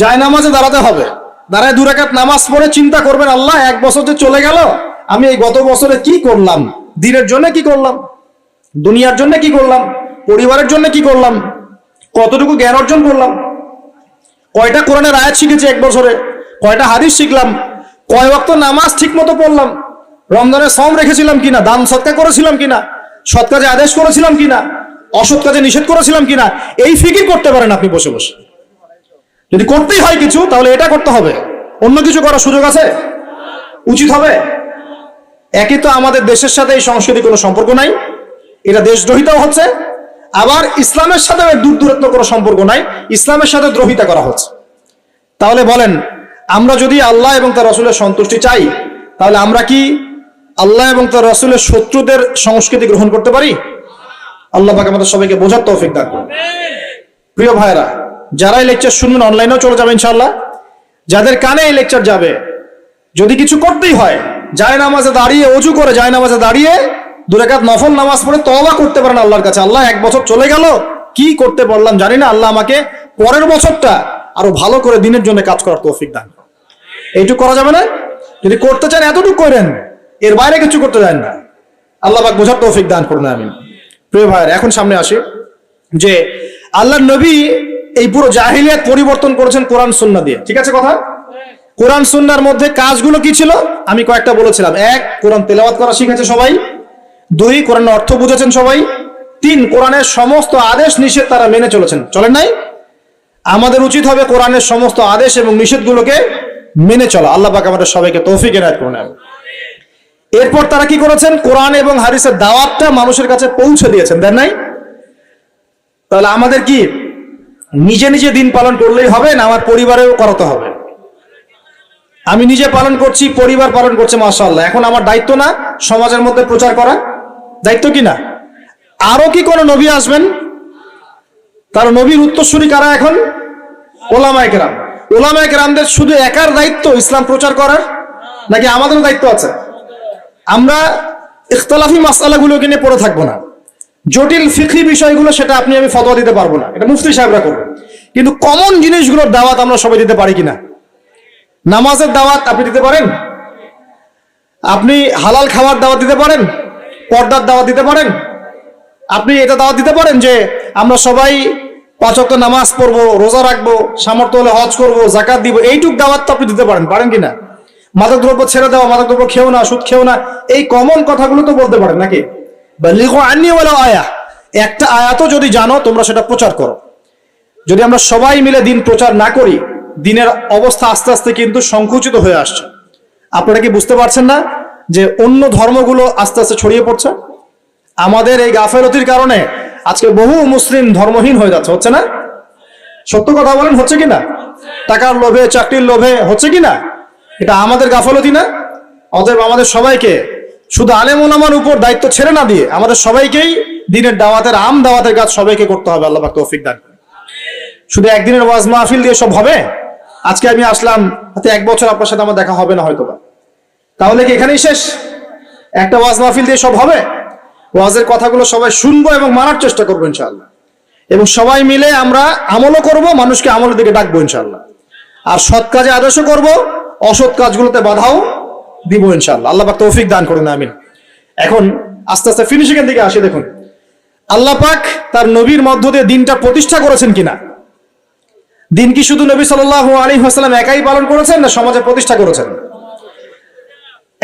জায়নামাজে দাঁড়াতে হবে। দাঁড়ায় 2 রাকাত নামাজ পড়ে চিন্তা করবেন, আল্লাহ এক বছর যে চলে গেল, আমি এই গত বছরে কি করলাম, দিনের জন্য কি করলাম, দুনিয়ার জন্য কি করলাম, পরিবারের জন্য কি করলাম, কতটুকু জ্ঞান অর্জন করলাম, কয়টা কোরআনের আয়াত শিখেছি এক বছরে, কয়টা হাদিস শিখলাম, কয় ওয়াক্ত নামাজ ঠিক মতো পড়লাম, রমজানের সওম রেখেছিলাম কিনা, দান সদকা করেছিলাম কিনা, সৎ কাজে আদেশ করেছিলাম কিনা, অসৎ কাজে নিষেধ করেছিলাম কিনা, এই ফিকির করতে পারেন আপনি বসে বসে। যদি করতেই হয় কিছু, তাহলে এটা করতে হবে, অন্য কিছু করার সুযোগ আছে? উচিত হবে? একই তো আমাদের দেশের সাথে এই সংস্কৃতি কোনো সম্পর্ক নাই, এটা দেশদ্রোহিতাও হচ্ছে, আবার ইসলামের সাথে দূর দূরত্ব কোনো সম্পর্ক নাই, ইসলামের সাথে দ্রোহিতা করা হচ্ছে। তাহলে বলেন, আমরা যদি আল্লাহ এবং তার রাসূলের সন্তুষ্টি চাই, তাহলে আমরা কি আল্লাহ এবং তার রাসূলের শত্রুদের সংস্কৃতি গ্রহণ করতে পারি? আল্লাহ পাক আমাদের সবাইকে বোঝার তৌফিক দান করুন। প্রিয় ভাইরা, যারা এই লেকচার শুনবেন অনলাইনেও চলে যাবে ইনশাআল্লাহ, যাদের কানে এই লেকচার যাবে, যদি কিছু করতেই হয়, জায়নামাজে দাঁড়িয়ে, ওযু করে জায়নামাজে দাঁড়িয়ে 2 রাকাত নফল নামাজ পড়ে তওবা করতে পারেন আল্লাহর কাছে, আল্লাহ এক বছর চলে গেল, কি করতে পারলাম জানি না, আল্লাহ আমাকে পরের বছরটা আরো ভালো করে দিনের জন্য কাজ করার তৌফিক দান। এইটুকু করা যাবে না? যদি করতে চান এতটুকু করেন, এর বাইরে কিছু করতে চান না। আল্লাহ পাক বোঝার তৌফিক দান করুন, আমিন। প্রিয় ভাইরা, এখন সামনে আসি যে আল্লাহর নবী এই পুরো জাহিলিয়াত পরিবর্তন করেছেন কোরআন সুন্নাহ দিয়ে, ঠিক আছে কথা? কোরআন সুন্নাহর মধ্যে কাজগুলো কি ছিল আমি কয়েকটা বলেছিলাম। 1, কোরআন তেলাওয়াত করা শিখেছে সবাই। 2, কোরআনের অর্থ বুঝেছেন সবাই। 3, কোরআনের সমস্ত আদেশ নিষেধ তারা মেনে চলেছেন, চলেন নাই? আমাদের উচিত হবে কোরআনের সমস্ত আদেশ এবং নিষেধগুলোকে মেনে চলা। আল্লাহ পাক আমাদের সবাইকে তৌফিক এনায়েত করুন। এরপর তারা কি করেছেন? কোরআন এবং হাদিসের দাওয়াতটা মানুষের কাছে পৌঁছে দিয়েছেন, দেন নাই? তাহলে আমাদের কি নিজে নিজে দিন পালন করলেই হবে না আমার পরিবারেও করাতে হবে? আমি নিজে পালন করছি, পরিবার পালন করছে, মাশাআল্লাহ, এখন আমার দায়িত্ব না সমাজের মধ্যে প্রচার করা? দায়িত্ব কি না? আরো কি কোন নবী আসবেন? তার নবীর উত্তরসূরি কারা এখন? ওলামায়ে কেরাম। ওলামায়ে কেরামদের শুধু একার দায়িত্ব ইসলাম প্রচার করার, নাকি আমাদেরও দায়িত্ব আছে? আমরা ইখতিলাফি মাসআলাগুলোকে নিয়ে পড়ে থাকবো না, জটিল ফিকহি বিষয়গুলো সেটা আপনি আমি ফতোয়া দিতে পারবো না, এটা মুফতি সাহেবরা করবে। কিন্তু কমন জিনিসগুলোর দাওয়াত আমরা সবাই দিতে পারি কিনা? নামাজের দাওয়াত আপনি দিতে পারেন? আপনি হালাল খাবার দাওয়াত দিতে পারেন? পর্দার দাওয়াত দিতে পারেন? আপনি এটা দাওয়াত দিতে পারেন যে আমরা সবাই 5 ওয়াক্ত নামাজ পড়বো, রোজা রাখবো, সামর্থ্য হলে হজ করবো, যাকাত দিব, এইটুক দাওয়াত তো আপনি দিতে পারেন কিনা? মাদক দ্রব্য ছেড়ে দেওয়া, মাদক দ্রব্য খেও না, সুদ খেও না, এই কমন কথাগুলো তো বলতে পারেন নাকি? বাল্লিগু আন্নি ওয়ালাউ আয়া, একটা আয়াতও যদি জানো তোমরা সেটা প্রচার করো। যদি আমরা সবাই মিলে দিন প্রচার না করি, দিনের অবস্থা আস্তে আস্তে কিন্তু সংকুচিত হয়ে আসছে। আপনারা কি বুঝতে পারছেন না যে অন্য ধর্মগুলো আস্তে আস্তে ছড়িয়ে পড়ছে? আমাদের এই গাফেলতির কারণে আজকে বহু মুসলিম ধর্মহীন হয়ে যাচ্ছে, হচ্ছে না? সত্য কথা বলেন, হচ্ছে কিনা? টাকার লোভে, চাকরির লোভে, হচ্ছে কিনা? এটা আমাদের গাফলতি না? অতএব আমাদের সবাইকে শুধু আলেম ওলামার উপর দায়িত্ব ছেড়ে না দিয়ে আমাদের সবাইকেই দিনের দাওয়াতের দাওয়াতের কাজ সবাইকে করতে হবে। আল্লাহ পাক তৌফিক দান। শুধু একদিনের ওয়াজ মাহফিল দিয়ে সব হবে? আজকে আমি আসলাম, হাতে 1 বছর আপনার সাথে আমার দেখা হবে না হয়তোবা, তাহলে কি এখানেই শেষ? একটা ওয়াজ মাহফিল দিয়ে সব হবে? ওয়াজের কথাগুলো সবাই শুনবো এবং মানার চেষ্টা করবো ইনশাআল্লাহ, এবং সবাই মিলে আমরা আমলও করব, মানুষকে আমলের দিকে ডাকবো ইনশাআল্লাহ, আর সৎ কাজে আদর্শ করব, অসৎ কাজগুলোতে বাধাও দিব ইনশাআল্লাহ। আল্লাহ পাক তৌফিক দান করুন, আমিন। এখন আস্তে আস্তে ফিনিশিং এর দিকে আসি। দেখুন আল্লাহ পাক তার নবীর মধ্য দিয়ে দিনটা প্রতিষ্ঠা করেছেন কিনা? দিন কি শুধু নবী সাল্লাল্লাহু আলাইহি ওয়াসাল্লাম একাই পালন করেছেন, না সমাজে প্রতিষ্ঠা করেছেন?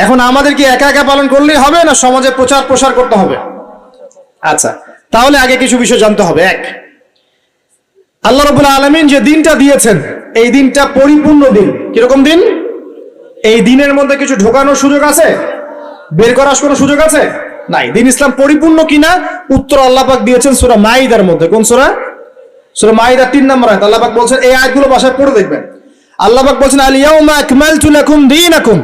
এখন আমাদের কি একা একা পালন করলেই হবে, না সমাজে প্রচার প্রসার করতে হবে? আচ্ছা, তাহলে আগে কিছু বিষয় জানতে হবে। এক, আল্লাহ রাব্বুল আলামিন যে দিনটা দিয়েছেন, এই দিনটা পরিপূর্ণ দিন। কিরকম দিন? এই দিনের মধ্যে কিছু ঢোকানোর সুযোগ আছে? বের করার কোনো সুযোগ আছে? নাই। দিন ইসলাম পরিপূর্ণ কিনা উত্তর আল্লাহ পাক দিয়েছেন সূরা মাইদার মধ্যে। কোন সূরা? সূরা মাইদা 3 নম্বর আয়াত। আল্লাহ পাক বলছেন, এই আয়াতগুলো বাসায় পড়ে দেখবেন। আল্লাহ পাক বলছেন, আল ইয়াউমা আকমালতু লাকুম দীনাকুম,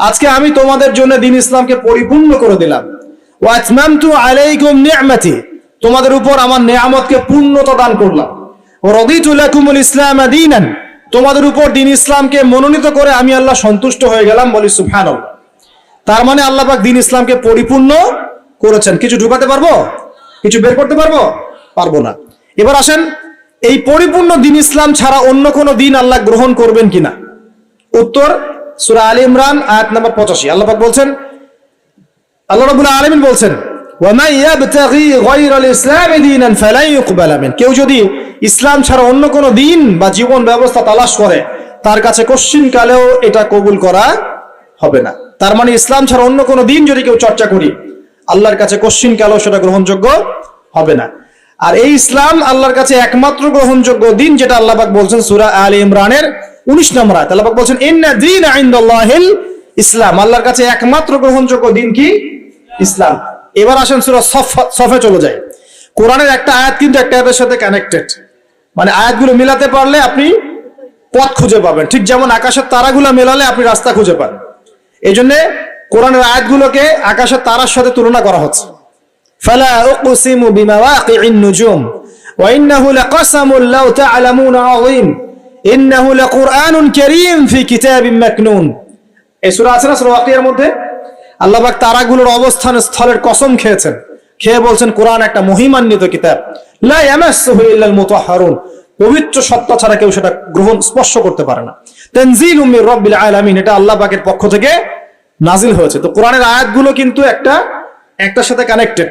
আজকে আমি তোমাদের জন্য দিন ইসলামকে পরিপূর্ণ করে দিলাম। ওয়া আতমামতু আলাইকুম নি'মাতি, তোমাদের উপর আমার নেয়ামতকে পূর্ণতা দান করলাম। ওয়া রাদিতু লাকুমুল ইসলাম দীনান, তোমাদের উপর দিন ইসলামকে মনোনীত করে আমি আল্লাহ সন্তুষ্ট হয়ে গেলাম। বলি সুবহানাল্লাহ। তার মানে আল্লাহ পাক দিন ইসলামকে পরিপূর্ণ করেছেন। কিছু ঢুকাতে পারবো? কিছু বের করতে পারবো? পারবো না। এবার আসেন, এই পরিপূর্ণ দিন ইসলাম ছাড়া অন্য কোন দিন আল্লাহ গ্রহণ করবেন কিনা? উত্তর সূরা আলী ইমরান আয়াত নম্বর 85। আল্লাহ পাক বলছেন, আল্লাহ রাব্বুল আলামিন বলছেন, ওয়া মান ইয়াবতাগি গায়রাল ইসলামি দীনান ফালা ইউকবাল মিন, কেউ যদি ইসলাম ছাড়া অন্য কোন দিন বা জীবন ব্যবস্থা তালাশ করে, তার কাছে কোশ্চিন কালেও এটা কবুল করা হবে না। তার মানে ইসলাম ছাড়া অন্য কোন দিন যদি কেউ চর্চা করি, আল্লাহর কাছে কোশ্চিন কালেও সেটা গ্রহণযোগ্য হবে না। আর এই ইসলাম আল্লাহর কাছে একমাত্র গ্রহণযোগ্য দিন, যেটা আল্লাহ পাক বলছেন সূরা আলী ইমরানের 19 নম্বর আয়াত। আল্লাহ পাক বলছেন, ইন্না দীনা ইনদাল্লাহিল ইসলাম, আল্লাহর কাছে একমাত্র গ্রহণযোগ্য দিন কি? ইসলাম। এবার আসেন সূরা সফে চলে যায়। কোরআনের একটা আয়াত কিন্তু একটা আয়াতের সাথে কানেক্টেড, মানে আয়াতগুলো মিলাতে পারলে আপনি পথ খুঁজে পাবেন, ঠিক যেমন আকাশের তারাগুলো মেলালে আপনি রাস্তা খুঁজে পান। এই জন্য কোরআনের আয়াতগুলোকে আকাশের তারার সাথে তুলনা করা হচ্ছে। ফালা উকসিমু বিমাওয়াকিন নুজুম ওয়া ইন্নাহু লাকাসামুন লাউ তা'লামুনা আযীম ইন্নাহু লাকুরআনুন কারীম ফি কিতাবিন মাকনুন। এই সূরা আছে না, সূরা ওয়াকিয়ার মধ্যে আল্লাহ পাক তারাগুলোর অবস্থান স্থলের কসম খেয়েছেন, খেয়ে বলছেন কোরআন একটা মহিমান্বিত কিতাব, লা ইয়ামাসসুহু ইল্লাল মুতাহহারুন, পবিত্র সত্তা ছাড়া কেউ সেটা গ্রহণ স্পর্শ করতে পারে না। তানজিলুম মির রাব্বিল আলামিন, এটা আল্লাহ পাকের পক্ষ থেকে নাজিল হয়েছে। তো কোরআনের আয়াতগুলো কিন্তু একটার সাথে কানেক্টেড।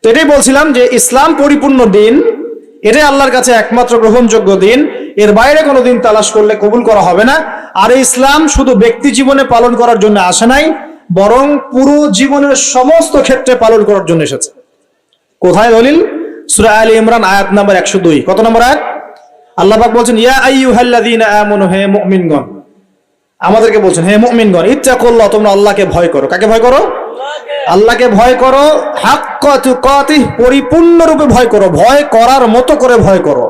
তো এটাই বলছিলাম যে ইসলাম পরিপূর্ণ দিন, এটাই আল্লাহর কাছে একমাত্র গ্রহণযোগ্য দিন, এর বাইরে কোনো দিন তালাশ করলে কবুল করা হবে না। আর এই ইসলাম শুধু ব্যক্তি জীবনে পালন করার জন্য আসে নাই, বরং পুরো জীবনের সমস্ত ক্ষেত্রে পালন করার জন্য এসেছে। কোথায় দলিল? সূরা আলী ইমরান আয়াত নাম্বার 102। কত নম্বর আয়াত? আল্লাহ পাক বলছেন, ইয়া আইয়ুহাল্লাযীনা আমানু, হে মুমিনগণ, আমাদেরকে বলছেন হে মুমিনগণ, ইত্তাকুল্লাহ, তোমরা আল্লাহকে ভয় করো। কাকে ভয় করো? আল্লাহকে ভয় করো। হাক্কা তুকাতিহ, পরিপূর্ণরূপে ভয় করো, ভয় করার মতো করে ভয় করো।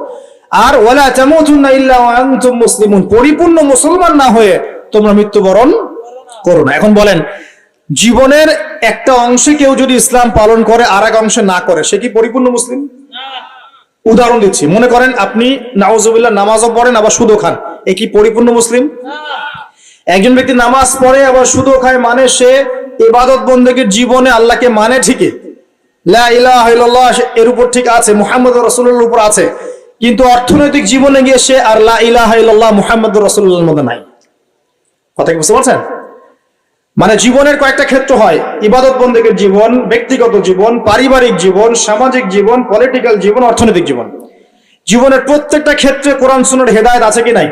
আর ওয়ালা তামুতুন্না ইল্লা ওয়া আনতুম মুসলিমুন, পরিপূর্ণ মুসলমান না হয়ে তোমরা মৃত্যুবরণ করো না। এখন বলেন, জীবনের একটা অংশে কেউ যদি ইসলাম পালন করে আর এক অংশে না করে, সে কি পরিপূর্ণ মুসলিম? উদাহরণ দিচ্ছি, মনে করেন আপনি নাউজুবিল্লাহ নামাজও পড়েন আবার সুদও খান, এ কি পরিপূর্ণ মুসলিম? একজন ব্যক্তি নামাজ পড়ে আবার সুদও খায়, মানে সে ইবাদত বন্দেগীর জীবনে আল্লাহকে মানে ঠিকই, লা ইলাহা ইল্লাল্লাহ এর উপর ঠিক আছে, মুহাম্মদুর রাসূলুল্লাহর উপর আছে, কিন্তু অর্থনৈতিক জীবনে গিয়ে সে আর লা ইলাহা ইল্লাল্লাহ মুহাম্মদুর রাসূলুল্লাহর মধ্যে নাই। কথা কি বুঝতে পারছেন? মানে জীবনের কয়েকটা ক্ষেত্র হয়, ইবাদত বন্দেগের জীবন, ব্যক্তিগত জীবন, পারিবারিক জীবন, সামাজিক জীবন, পলিটিক্যাল জীবন, অর্থনৈতিক জীবন। জীবনের প্রত্যেকটা ক্ষেত্রে কোরআন সুন্নাহর হেদায়েত আছে কি নাই?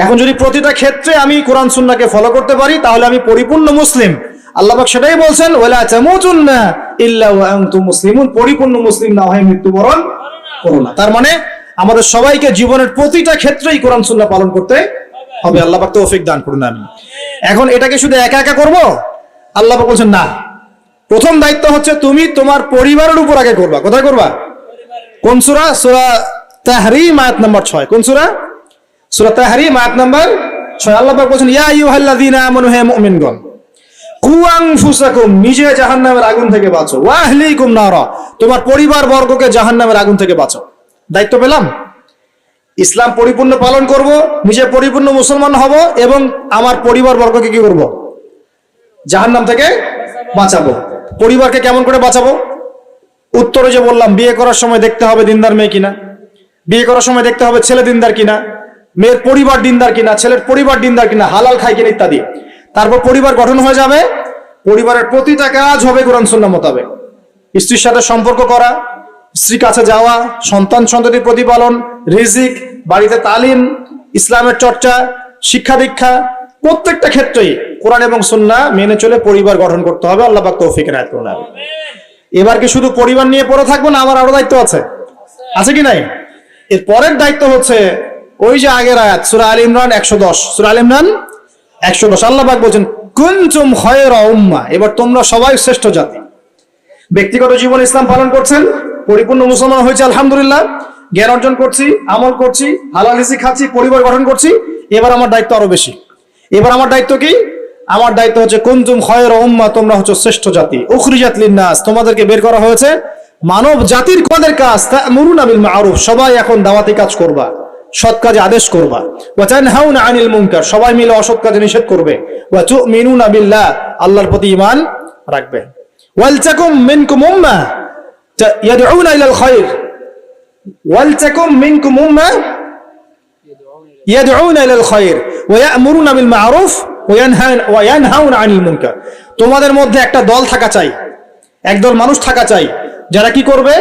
এখন যদি প্রতিটা ক্ষেত্রে আমি কোরআন সুন্নাহকে ফলো করতে পারি তাহলে আমি পরিপূর্ণ মুসলিম। আল্লাহ পাক সেটাই বলছেন, ওয়ালা তামুতুন্না ইল্লা ওয়া আনতুম মুসলিমুন, পরিপূর্ণ মুসলিম না হয়ে মৃত্যুবরণ করো না। তার মানে আমাদের সবাইকে জীবনের প্রতিটা ক্ষেত্রেই কোরআন সুন্নাহ পালন করতে হবে। আল্লাহ পাক তৌফিক দান করুন, আমিন। এখন এটাকে শুধু একা একা করব? আল্লাহ পাক বলছেন না, প্রথম দায়িত্ব হচ্ছে তুমি তোমার পরিবারের উপর আগে করবা। কোথায় করবা? কোন সূরা? সূরা তাহরীম আয়াত নাম্বার 6। কোন সূরা? সূরা তাহরীম আয়াত নাম্বার 6। আল্লাহ পাক বলেন, ইয়া আইয়ুহাল্লাযীনা আমানু, হে মুমিনগণ, কু আনফুসাকুম, নিজে জাহান্নামের আগুন থেকে বাঁচো, ওয়া আহলিকুম নারা, তোমার পরিবার বর্গকে জাহান্নামের আগুন থেকে বাঁচো। দায়িত্ব পেলাম, ইসলাম পরিপূর্ণ পালন করব, নিজে পরিপূর্ণ মুসলমান হব এবং আমার পরিবার বর্গকে কি করব? জাহান্নাম থেকে বাঁচাবো। পরিবারকে কেমন করে বাঁচাবো? উত্তরে যে বললাম, বিয়ে করার সময় দেখতে হবে দিনদার মেয়ে কিনা, বিয়ে করার সময় দেখতে হবে ছেলে দিনদার কিনা, মেয়ের পরিবার দিনদার কিনা, ছেলের পরিবার দিনদার কিনা, হালাল খায় কিনা ইত্যাদি। তারপর পরিবার গঠন হয়ে যাবে, পরিবারের প্রতিটা কাজ হবে কোরআন সুন্নাহ মোতাবেক। স্ত্রীর সাথে সম্পর্ক করা, স্ত্রীর কাছে যাওয়া, সন্তান সন্ততির প্রতিপালন, রিজিক, বাড়িতে তালিম, ইসলামের চর্চা, শিক্ষা দীক্ষা, প্রত্যেকটা ক্ষেত্রেই কোরআন এবং সুন্নাহ মেনে চলে পরিবার গঠন করতে হবে। আল্লাহ পাক তৌফিক এনায়েত করুন। এবার কি শুধু পরিবার নিয়ে পড়ে থাকবো না? আমার আরো দায়িত্ব আছে, আছে কি নাই? এর পরের দায়িত্ব হচ্ছে ওই যে আগের আয়াত, সূরা আলে ইমরান 110, সূরা আলে ইমরান 110। আল্লাহ পাক বলেন, কুনতুম খায়রা উম্মাহ, এবার তোমরা সবাই শ্রেষ্ঠ জাতি। ব্যক্তিগত জীবন ইসলাম পালন করছেন, পরিপূর্ণ মুসলমান হয়েছে আলহামদুলিল্লাহ, জ্ঞান অর্জন করছি, আমল করছি, হালাল রিজিক খাচ্ছি, পরিবার গঠন করছি। এবার আমার দায়িত্ব আরো বেশি। এবার আমার দায়িত্ব কি? আমার দায়িত্ব হচ্ছে কুনতুম খায়রা উম্মাহ, তোমরা হচ্ছে শ্রেষ্ঠ জাতি, উখরিজাত লিন-নাস, তোমাদেরকে বের করা হয়েছে মানব জাতির। কাদের কাজ? তা'মুরুনা বিল মা'রুফ, সবাই এখন দাওয়াতি কাজ করবা, সৎ কাজে আদেশ করবা। ওয়া তানহাউনা আনিল মুনকার, সবাই মিলে অসৎ কাজে নিষেধ করবে। ওয়া তু'মিনুনা বিল্লাহ, আল্লাহর প্রতি ঈমান রাখবে। ওয়াল তাকুম মিনকুম উম্মাহ ইয়াদউনা ইলাল খায়র, ওয়াল তাকুম মিনকুম উম্মাহ ইয়াদউনা ইলাল খায়র ওয়া ইয়া'মুরুনা বিল মা'রুফ ওয়া ইয়ানহাউনা আনিল মুনকার। তোমাদের মধ্যে একটা দল থাকা চাই, একদল মানুষ থাকা চাই, যারা কি করবে?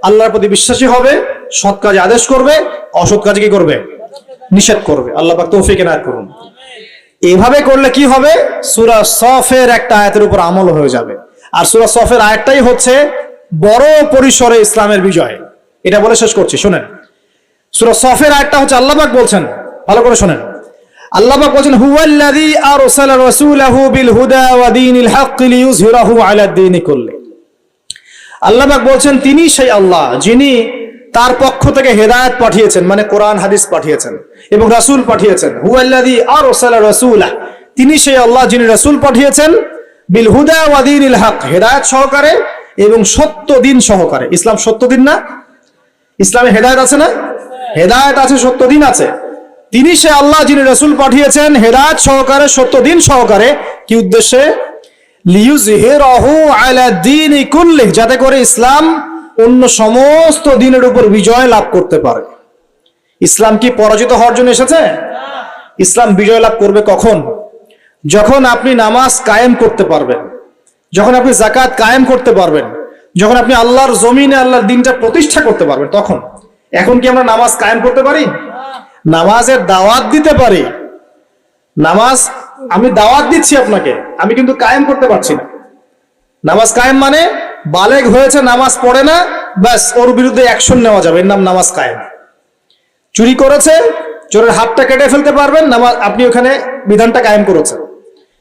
আল্লাহর প্রতি বিশ্বাসী হবে, সৎ কাজে আদেশ করবে, অসৎ কাজে কি করবে? নিষেধ করবে। আল্লাহ পাক তৌফিক এনায়েত করুন। এইভাবে করলে কি হবে? সূরা সফের একটা আয়াতের উপর আমল হয়ে যাবে। আর সূরা সফের আয়াতটাই হচ্ছে বড় পরিসরে ইসলামের বিজয়। এটা বলে শেষ করছি, শুনেন। সূরা সফের আয়াতটা হচ্ছে, আল্লাহ পাক বলছেন, ভালো করে শুনেন। আল্লাহ পাক বলছেন, হুয়াল্লাযী আরসালা রাসূলাহু বিল হুদা ওয়া দীনিল হক লিইয়ুযহিরাহু আলা দ্বীনি কুল্লি। আল্লাহ পাক বলছেন, তিনি সেই আল্লাহ যিনি তার পক্ষ থেকে হেদায়েত পাঠিয়েছেন, মানে কোরআন হাদিস পাঠিয়েছেন এবং রাসূল পাঠিয়েছেন। হুয়াল্লাযী আরসালা রাসূলাহ, তিনি সেই আল্লাহ যিনি রাসূল পাঠিয়েছেন, বিল হুদা ওয়া দীনিল হক, হেদায়েত সহকারে এবং সত্য দিন সহকারে। ইসলাম সত্য দিন না? ইসলামে হেদায়েত আছে না? হেদায়েত আছে, সত্য দিন আছে। তিনি সে আল্লাহ যিনি রাসূল পাঠিয়েছেন হেদায়েত সহকারে, সত্য দিন সহকারে। কি উদ্দেশ্যে? লিইয়ুযহিরাহু আলা দ্বীনি কুল্লি, যাতে করে ইসলাম অন্য সমস্ত দিনের উপর বিজয় লাভ করতে পারে। ইসলাম কি পরাজিত হওয়ার জন্য এসেছে? ইসলাম বিজয় লাভ করবে কখন? যখন আপনি নামাজ কায়েম করতে পারবেন, যখন আপনি যাকাত কায়েম করতে পারবেন, যখন আপনি আল্লাহর জমিনে আল্লাহর দ্বীনটা প্রতিষ্ঠা করতে পারবেন, তখন। এখন কি আমরা নামাজ কায়েম করতে পারি? নামাজের দাওয়াত দিতে পারি। নামাজ আমি দাওয়াত দিচ্ছি আপনাকে, আমি কিন্তু কায়েম করতে পারছি না। নামাজ কায়েম মানে বালেগ হয়েছে, নামাজ পড়ে না, ব্যাস ওর বিরুদ্ধে অ্যাকশন নেওয়া যাবে, এর নাম নামাজ কায়েম। চুরি করেছে, চোরের হাতটা কেটে ফেলতে পারবেন, নামাজ আপনি ওখানে বিধানটা কায়েম করেছেন।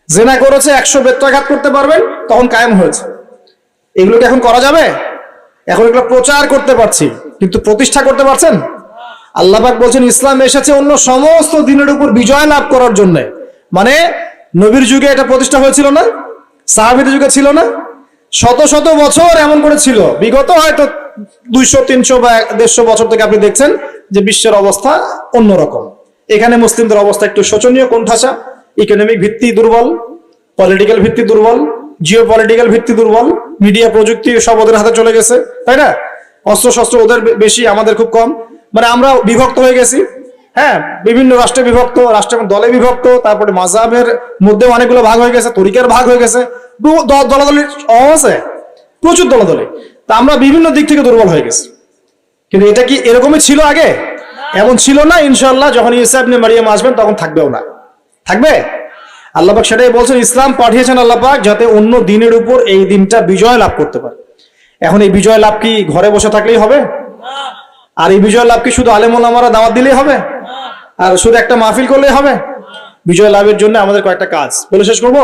জেনা করেছে, 100 বেত্রাঘাত করতে পারবেন, তখন কায়েম হয়েছে। এগুলোকে এখন করা যাবে? এখন এগুলো প্রচার করতে পারছি, কিন্তু প্রতিষ্ঠা করতে পারছেন? আল্লাহ পাক বলছেন, ইসলাম এসেছে অন্য সমস্ত দিনের উপর বিজয় লাভ করার জন্য। মানে নবীর যুগে এটা প্রতিষ্ঠা হয়েছিল না? সাহাবীদের যুগে ছিল না? শত শত বছর এমন করে ছিল। বিগত হয়তো 200, 300 বা 150 বছর থেকে আপনি দেখছেন যে বিশ্বের অবস্থা অন্যরকম। এখানে মুসলিমদের অবস্থা একটু শোচনীয়, কোণঠাসা, ইকোনমিক ভিত্তি দুর্বল, পলিটিক্যাল ভিত্তি দুর্বল, জিও পলিটিক্যাল ভিত্তি দুর্বল, মিডিয়া প্রযুক্তি সব ওদের হাতে চলে গেছে, তাই না? অস্ত্র শস্ত্র ওদের বেশি, আমাদের খুব কম। মানে আমরা বিভক্ত হয়ে গেছি, হ্যাঁ, বিভিন্ন রাষ্ট্রে বিভক্ত, রাষ্ট্রের দলে বিভক্ত, তারপরে মাযহাবের মধ্যে অনেকগুলো ভাগ হয়ে গেছে, তরিকার ভাগ হয়ে গেছে, দলাদলির অভাব আছে, প্রচুর দলাদলি। তা আমরা বিভিন্ন দিক থেকে দুর্বল হয়ে গেছি। কিন্তু এটা কি এরকমই ছিল আগে? এমন ছিল না। ইনশাআল্লাহ যখন ঈসা ইবনে মারিয়াম আসবেন তখন থাকবেও না। থাকবে? আল্লাহ পাক সেটাই বলছেন, ইসলাম পাঠিয়েছেন আল্লাহ পাক যাতে অন্য দিনের উপর এই দিনটা বিজয় লাভ করতে পারে। এখন এই বিজয় লাভ কি ঘরে বসে থাকলেই হবে? আর এই বিজয় লাভ কি শুধু আলেম ওলামারা দাওয়াত দিলেই হবে? আর শুধু একটা মাহফিল করলেই হবে? বিজয় লাভের জন্য আমাদের কয়েকটা কাজ বলে শেষ করব।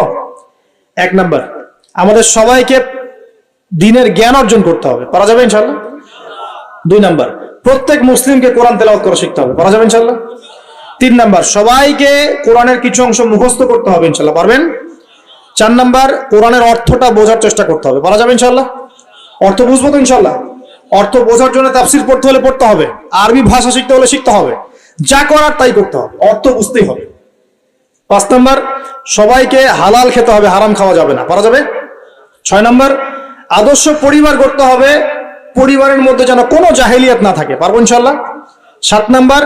1 নাম্বার, আমাদের সবাইকে দ্বীনের জ্ঞান অর্জন করতে হবে, পারা যাবে ইনশাআল্লাহ। 2 নাম্বার, প্রত্যেক মুসলিমকে কোরআন তেলাওয়াত করা শিখতে হবে, পারা যাবে ইনশাআল্লাহ। 3 নাম্বার, সবাইকে কোরআনের কিছু অংশ মুখস্থ করতে হবে, ইনশাআল্লাহ পারবেন। 4 নাম্বার, কোরআনের অর্থটা বোঝার চেষ্টা করতে হবে, পারা যাবে ইনশাআল্লাহ। অর্থ বুঝবো তো ইনশাআল্লাহ। অর্থ বোঝার জন্য তাফসীর পড়তে হলে পড়তে হবে, আরবি ভাষা শিখতে হলে শিখতে হবে, যা করার তাই করতে হবে, অর্থ বুঝতেই হবে। 5 নাম্বার, সবাইকে হালাল খেতে হবে, হারাম খাওয়া যাবে না, পারা যাবে। 6 নাম্বার, আদর্শ পরিবার করতে হবে, পরিবারের মধ্যে যেন কোনো জাহেলিয়াত না থাকে, পারবো ইনশাআল্লাহ। 7 নাম্বার,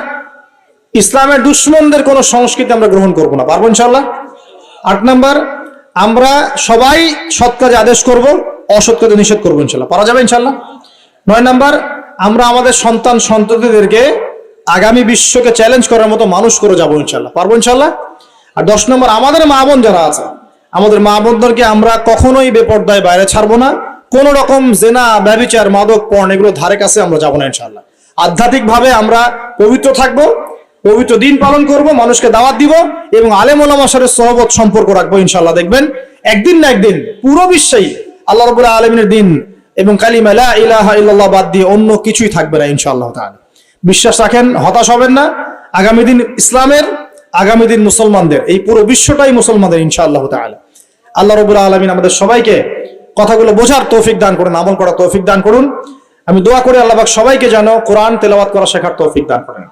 ইসলামের দুশ্মনদের কোনো সংস্কৃতি আমরা গ্রহণ করবো না, পারবো ইনশাআল্লাহ। 8 নাম্বার, আমরা সবাই সৎ কাজে আদেশ করব, অসৎ কাজে নিষেধ করবো ইনশাআল্লাহ, পারা যাবে ইনশাআল্লাহ। 9 নাম্বার, আমরা আমাদের সন্তান সন্ততিদেরকে আগামী বিশ্বকে চ্যালেঞ্জ করার মতো মানুষ করে যাবো ইনশাআল্লাহ, পারবো ইনশাআল্লাহ। আর 10 নম্বর, আমাদের মা বোন যারা আছে, আমাদের মা বোনদেরকে আমরা কখনোই বেপরদায় বাইরে ছাড়বো না, কোন রকম জেনা, ব্যভিচার, মাদক, পর্ন এগুলো ধারে কাছে আমরা যাবো না ইনশাআল্লাহ। আধ্যাত্মিক ভাবে আমরা পবিত্র থাকবো, পবিত্র দিন পালন করব, মানুষকে দাওয়াত দিব এবং আলেম ওলামার সাথে সহবত সম্পর্ক রাখবো ইনশাআল্লাহ। দেখবেন একদিন না একদিন পুরো বিশ্বেই আল্লাহ রাব্বুল আলামিনের দিন এবং কালিমা লা ইলাহা ইল্লাল্লাহ বাদ দিয়ে অন্য কিছুই থাকবে না ইনশাআল্লাহ তাআলা। বিশ্বাস রাখেন, হতাশ হবেন না। আগামী দিন ইসলামের, আগামী দিন মুসলমানদের, এই পুরো বিশ্বটাই মুসলমানদের ইনশাআল্লাহ তাআলা। আল্লাহ রাব্বুল আলামিন আমাদের সবাইকে কথাগুলো বোঝার তৌফিক দান করুন, আমল করার তৌফিক দান করুন। আমি দোয়া করি আল্লাহ পাক সবাইকে যেন কোরআন তেলাওয়াত করা শেখার তৌফিক দান করেন।